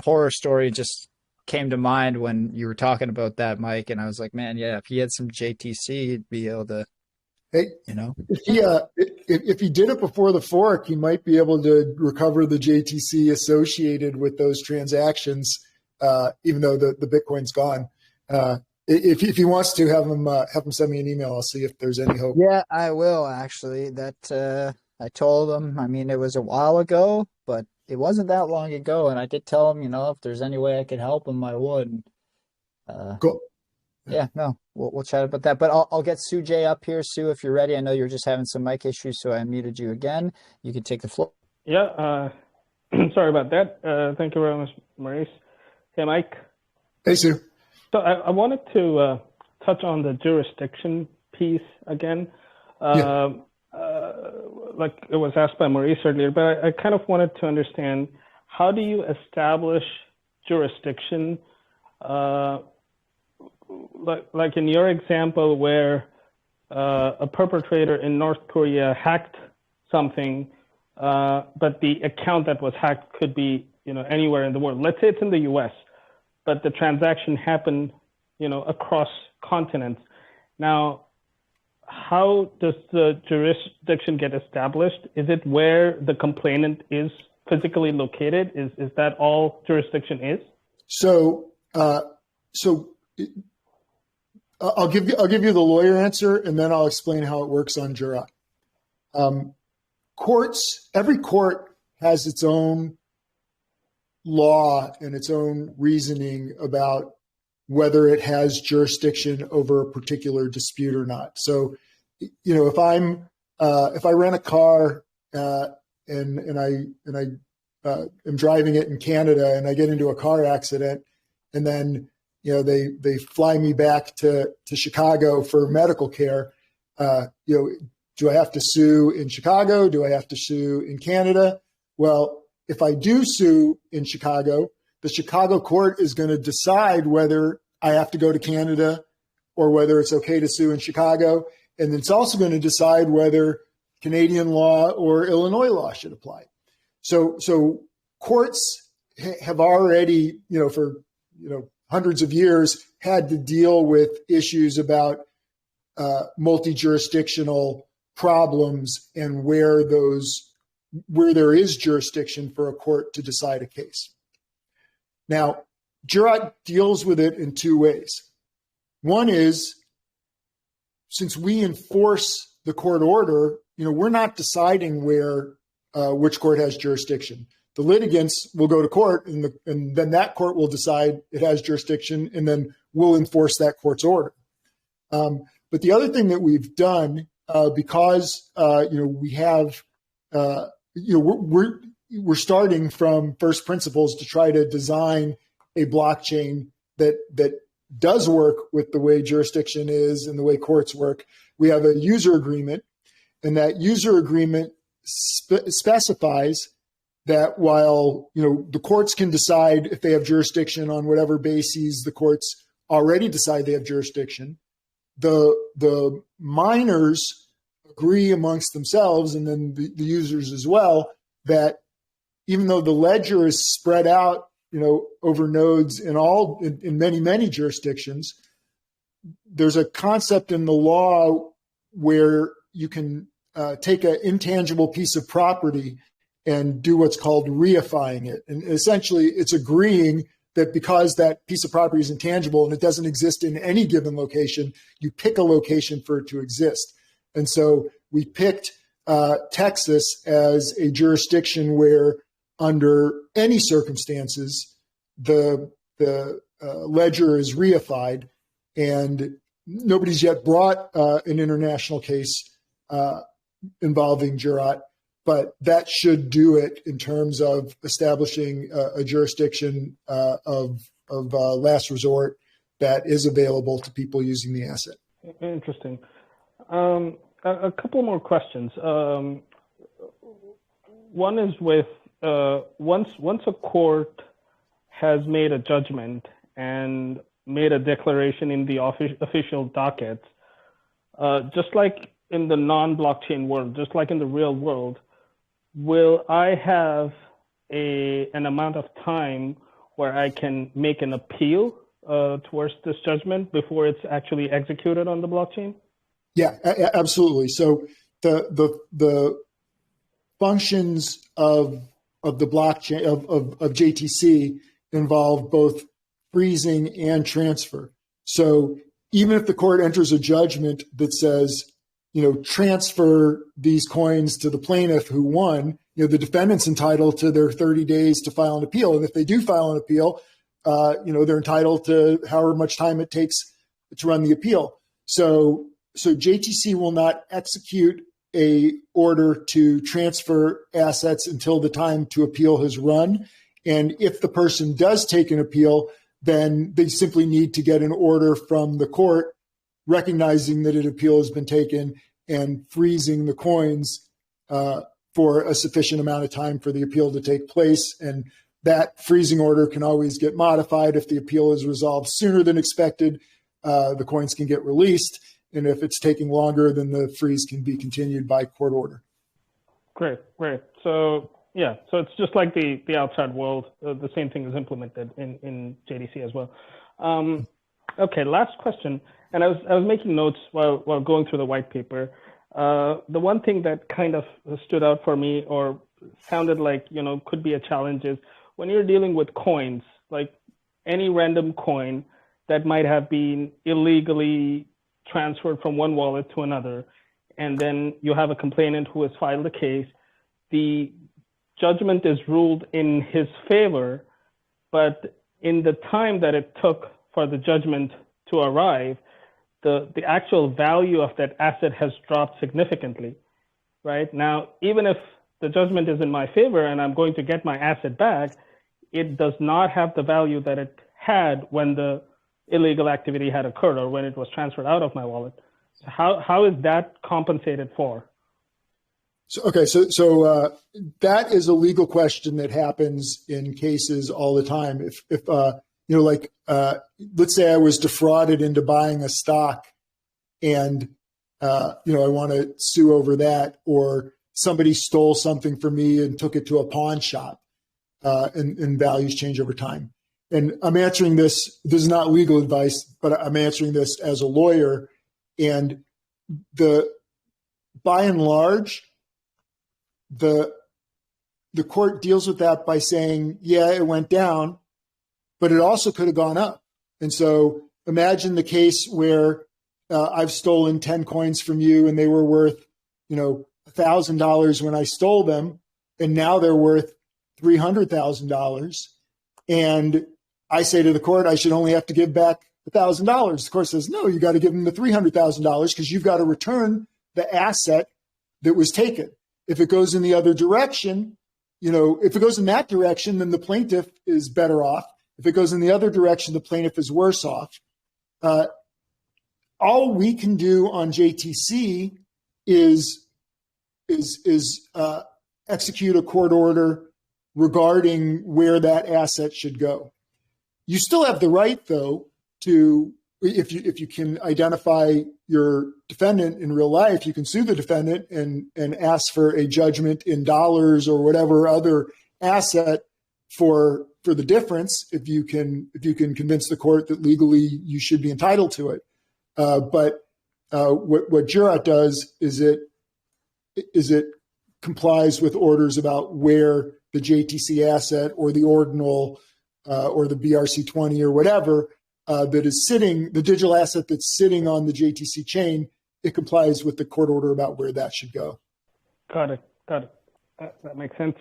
horror story. Just came to mind when you were talking about that, Mike, and I was like, man, yeah, if he had some JTC, he'd be able to. Hey, if he did it before the fork, he might be able to recover the JTC associated with those transactions, even though the Bitcoin's gone. If he wants to, have him send me an email. I'll see if there's any hope. Yeah, I will actually. I told him. I mean, it was a while ago, but it wasn't that long ago, and I did tell him, if there's any way I could help him, I would. Cool. Yeah, no, we'll chat about that. But I'll get Sue J up here. Sue, if you're ready, I know you're just having some mic issues, so I muted you again. You can take the floor. Yeah, sorry about that. Thank you very much, Maurice. Hey, Mike. Hey, Sue. So I wanted to touch on the jurisdiction piece again. Like it was asked by Maurice earlier, but I kind of wanted to understand, how do you establish jurisdiction? Like in your example where a perpetrator in North Korea hacked something, but the account that was hacked could be, anywhere in the world. Let's say it's in the US, but the transaction happened, across continents. Now, how does the jurisdiction get established? Is it where the complainant is physically located? Is that all jurisdiction is? So I'll give you the lawyer answer, and then I'll explain how it works on Jurat. Every court has its own law and its own reasoning about whether it has jurisdiction over a particular dispute or not. So, if I rent a car and I am driving it in Canada and I get into a car accident, and then they fly me back to Chicago for medical care. Do I have to sue in Chicago? Do I have to sue in Canada? Well, if I do sue in Chicago, the Chicago court is going to decide whether I have to go to Canada or whether it's okay to sue in Chicago. And it's also going to decide whether Canadian law or Illinois law should apply. So courts have already, for hundreds of years, had to deal with issues about multi-jurisdictional problems and where there is jurisdiction for a court to decide a case. Now, Jurat deals with it in 2 ways. One is, since we enforce the court order, we're not deciding which court has jurisdiction. The litigants will go to court, and then that court will decide it has jurisdiction, and then we'll enforce that court's order. But the other thing that we've done, because we have, we're starting from first principles to try to design a blockchain that does work with the way jurisdiction is and the way courts work. We have a user agreement, and that user agreement specifies that while the courts can decide if they have jurisdiction on whatever bases the courts already decide they have jurisdiction, the miners agree amongst themselves, and then the users as well, that even though the ledger is spread out, over nodes in many jurisdictions, there's a concept in the law where you can take an intangible piece of property and do what's called reifying it. And essentially, it's agreeing that because that piece of property is intangible and it doesn't exist in any given location, you pick a location for it to exist. And so we picked Texas as a jurisdiction where, under any circumstances, the ledger is reified, and nobody's yet brought an international case involving Jurat, but that should do it in terms of establishing a jurisdiction of last resort that is available to people using the asset. Interesting. A couple more questions. One is with once a court has made a judgment and made a declaration in the official dockets, just like in the non-blockchain world, just like in the real world, will I have an amount of time where I can make an appeal towards this judgment before it's actually executed on the blockchain? Yeah, absolutely. So the functions of the blockchain of JTC involve both freezing and transfer. So even if the court enters a judgment that says, transfer these coins to the plaintiff who won, the defendant's entitled to their 30 days to file an appeal. And if they do file an appeal, they're entitled to however much time it takes to run the appeal. So JTC will not execute a order to transfer assets until the time to appeal has run. And if the person does take an appeal, then they simply need to get an order from the court recognizing that an appeal has been taken and freezing the coins for a sufficient amount of time for the appeal to take place. And that freezing order can always get modified. If the appeal is resolved sooner than expected, the coins can get released. And if it's taking longer, then the freeze can be continued by court order. Great. So it's just like the outside world. The same thing is implemented in JDC as well. Okay, last question. And I was making notes while going through the white paper. The one thing that kind of stood out for me or sounded like, could be a challenge is when you're dealing with coins, like any random coin that might have been illegally transferred from one wallet to another, and then you have a complainant who has filed a case, the judgment is ruled in his favor, but in the time that it took for the judgment to arrive, the actual value of that asset has dropped significantly, right? Now, even if the judgment is in my favor and I'm going to get my asset back, it does not have the value that it had when the illegal activity had occurred or when it was transferred out of my wallet. So how is that compensated for? So that is a legal question that happens in cases all the time. If let's say I was defrauded into buying a stock and, I want to sue over that, or somebody stole something from me and took it to a pawn shop, and values change over time. And I'm answering this is not legal advice, but I'm answering this as a lawyer. And by and large, the court deals with that by saying, yeah, it went down, but it also could have gone up. And so imagine the case where I've stolen 10 coins from you and they were worth, $1,000 when I stole them, and now they're worth $300,000. And I say to the court, I should only have to give back $1,000. The court says, no, you got to give them the $300,000 because you've got to return the asset that was taken. If it goes in the other direction, if it goes in that direction, then the plaintiff is better off. If it goes in the other direction, the plaintiff is worse off. All we can do on JTC is execute a court order regarding where that asset should go. You still have the right, though, to, if you can identify your defendant in real life, you can sue the defendant and ask for a judgment in dollars or whatever other asset for the difference if you can convince the court that legally you should be entitled to it. But what Jurat does is it complies with orders about where the JTC asset or the ordinal or the BRC20 or whatever that is sitting, the digital asset that's sitting on the JTC chain, it complies with the court order about where that should go. Got it. That makes sense.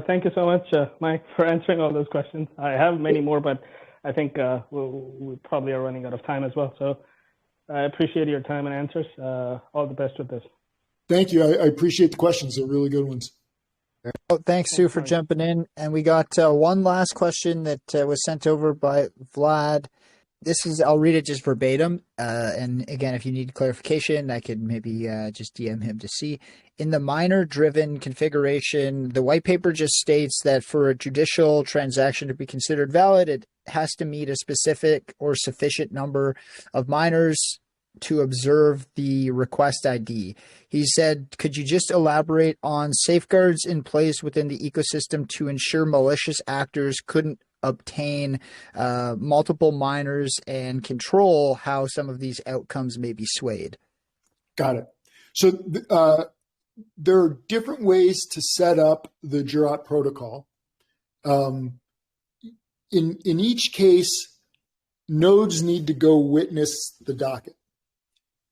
Thank you so much, Mike, for answering all those questions. I have many more, but I think we probably are running out of time as well. So I appreciate your time and answers. All the best with this. Thank you. I appreciate the questions. They're really good ones. Oh, thanks, Sue, for jumping in. And we got one last question that was sent over by Vlad. I'll read it just verbatim. And again, if you need clarification, I could maybe just DM him to see. In the miner-driven configuration, the white paper just states that for a judicial transaction to be considered valid, it has to meet a specific or sufficient number of miners to observe the request ID. He said, could you just elaborate on safeguards in place within the ecosystem to ensure malicious actors couldn't obtain multiple miners and control how some of these outcomes may be swayed? Got it. So there are different ways to set up the Jurat protocol. In each case, nodes need to go witness the docket.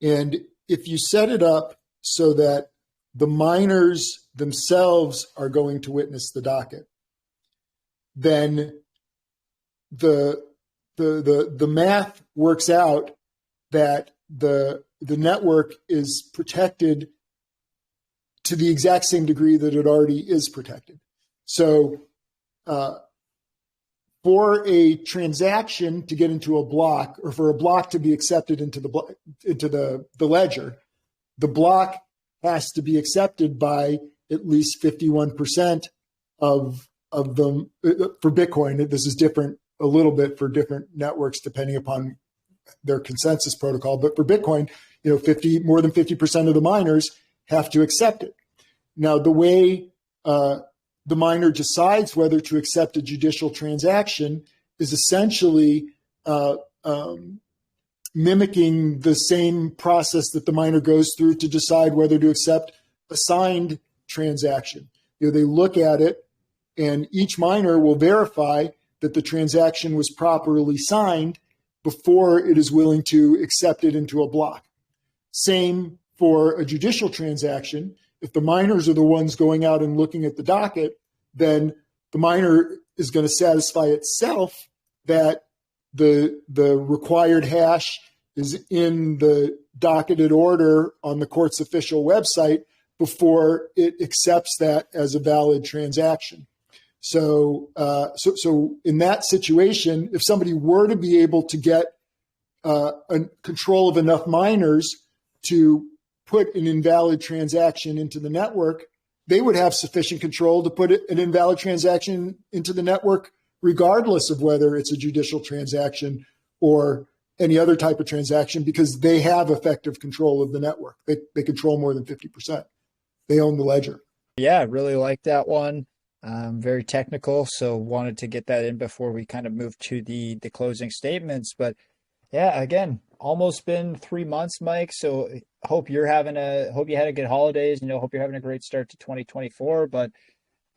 And if you set it up so that the miners themselves are going to witness the docket, then the math works out that the network is protected to the exact same degree that it already is protected. So for a transaction to get into a block, or for a block to be accepted into the ledger, the block has to be accepted by at least 51% of them. For Bitcoin, this is different a little bit for different networks depending upon their consensus protocol. But for Bitcoin, more than 50% of the miners have to accept it. Now, the way the miner decides whether to accept a judicial transaction is essentially mimicking the same process that the miner goes through to decide whether to accept a signed transaction. They look at it, and each miner will verify that the transaction was properly signed before it is willing to accept it into a block. Same for a judicial transaction. If the miners are the ones going out and looking at the docket, then the miner is going to satisfy itself that the required hash is in the docketed order on the court's official website before it accepts that as a valid transaction. So in that situation, if somebody were to be able to get control of enough miners to put an invalid transaction into the network, they would have sufficient control to put an invalid transaction into the network, regardless of whether it's a judicial transaction or any other type of transaction, because they have effective control of the network. They control more than 50%. They own the ledger. Yeah, I really like that one. Very technical, so wanted to get that in before we kind of move to the closing statements. But yeah, again, almost been 3 months, Mike. So hope you had a good holidays. Hope you're having a great start to 2024. But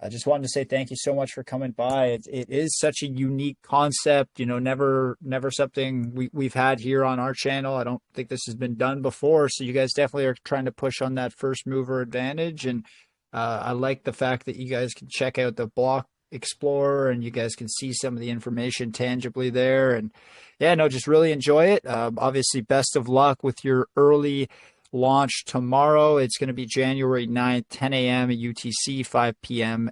I just wanted to say thank you so much for coming by. It is such a unique concept. Never something we've had here on our channel. I don't think this has been done before. So you guys definitely are trying to push on that first mover advantage. And I like the fact that you guys can check out the block explorer and you guys can see some of the information tangibly there. And yeah, no, just really enjoy it. Obviously, best of luck with your early launch tomorrow. It's going to be January 9th, 10 a.m. UTC, 5 a.m.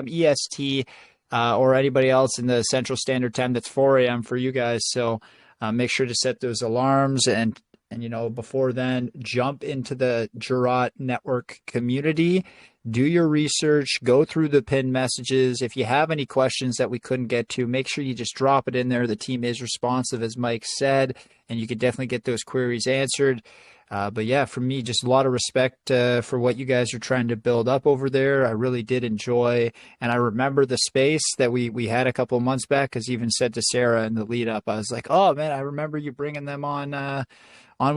EST, or anybody else in the Central Standard Time. That's 4 a.m. for you guys. So make sure to set those alarms, and before then, jump into the Jurat network community, do your research, go through the pinned messages. If you have any questions that we couldn't get to, make sure you just drop it in there. The team is responsive, as Mike said, and you can definitely get those queries answered. But yeah, for me, just a lot of respect for what you guys are trying to build up over there. I really did enjoy, and I remember the space that we had a couple of months back, because even said to Sarah in the lead up, I was like, oh man, I remember you bringing them on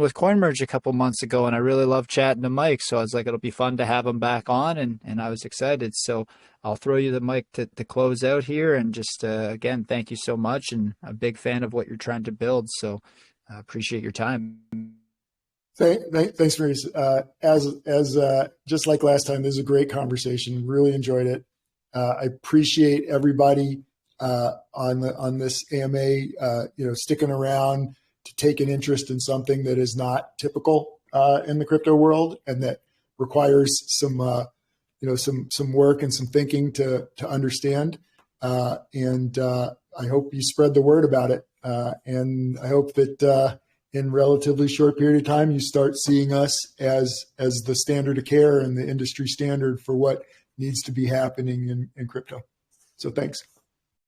with CoinMerge a couple months ago, and I really love chatting to Mike. So I was like, it'll be fun to have him back on, and I was excited. So I'll throw you the mic to close out here, and just again, thank you so much, and I'm a big fan of what you're trying to build. So I appreciate your time. Thanks, Maurice. As just like last time, this is a great conversation. Really enjoyed it. I appreciate everybody on this AMA, sticking around to take an interest in something that is not typical in the crypto world, and that requires some work and some thinking to understand. And I hope you spread the word about it. And I hope that in relatively short period of time, you start seeing us as the standard of care and the industry standard for what needs to be happening in crypto. So thanks.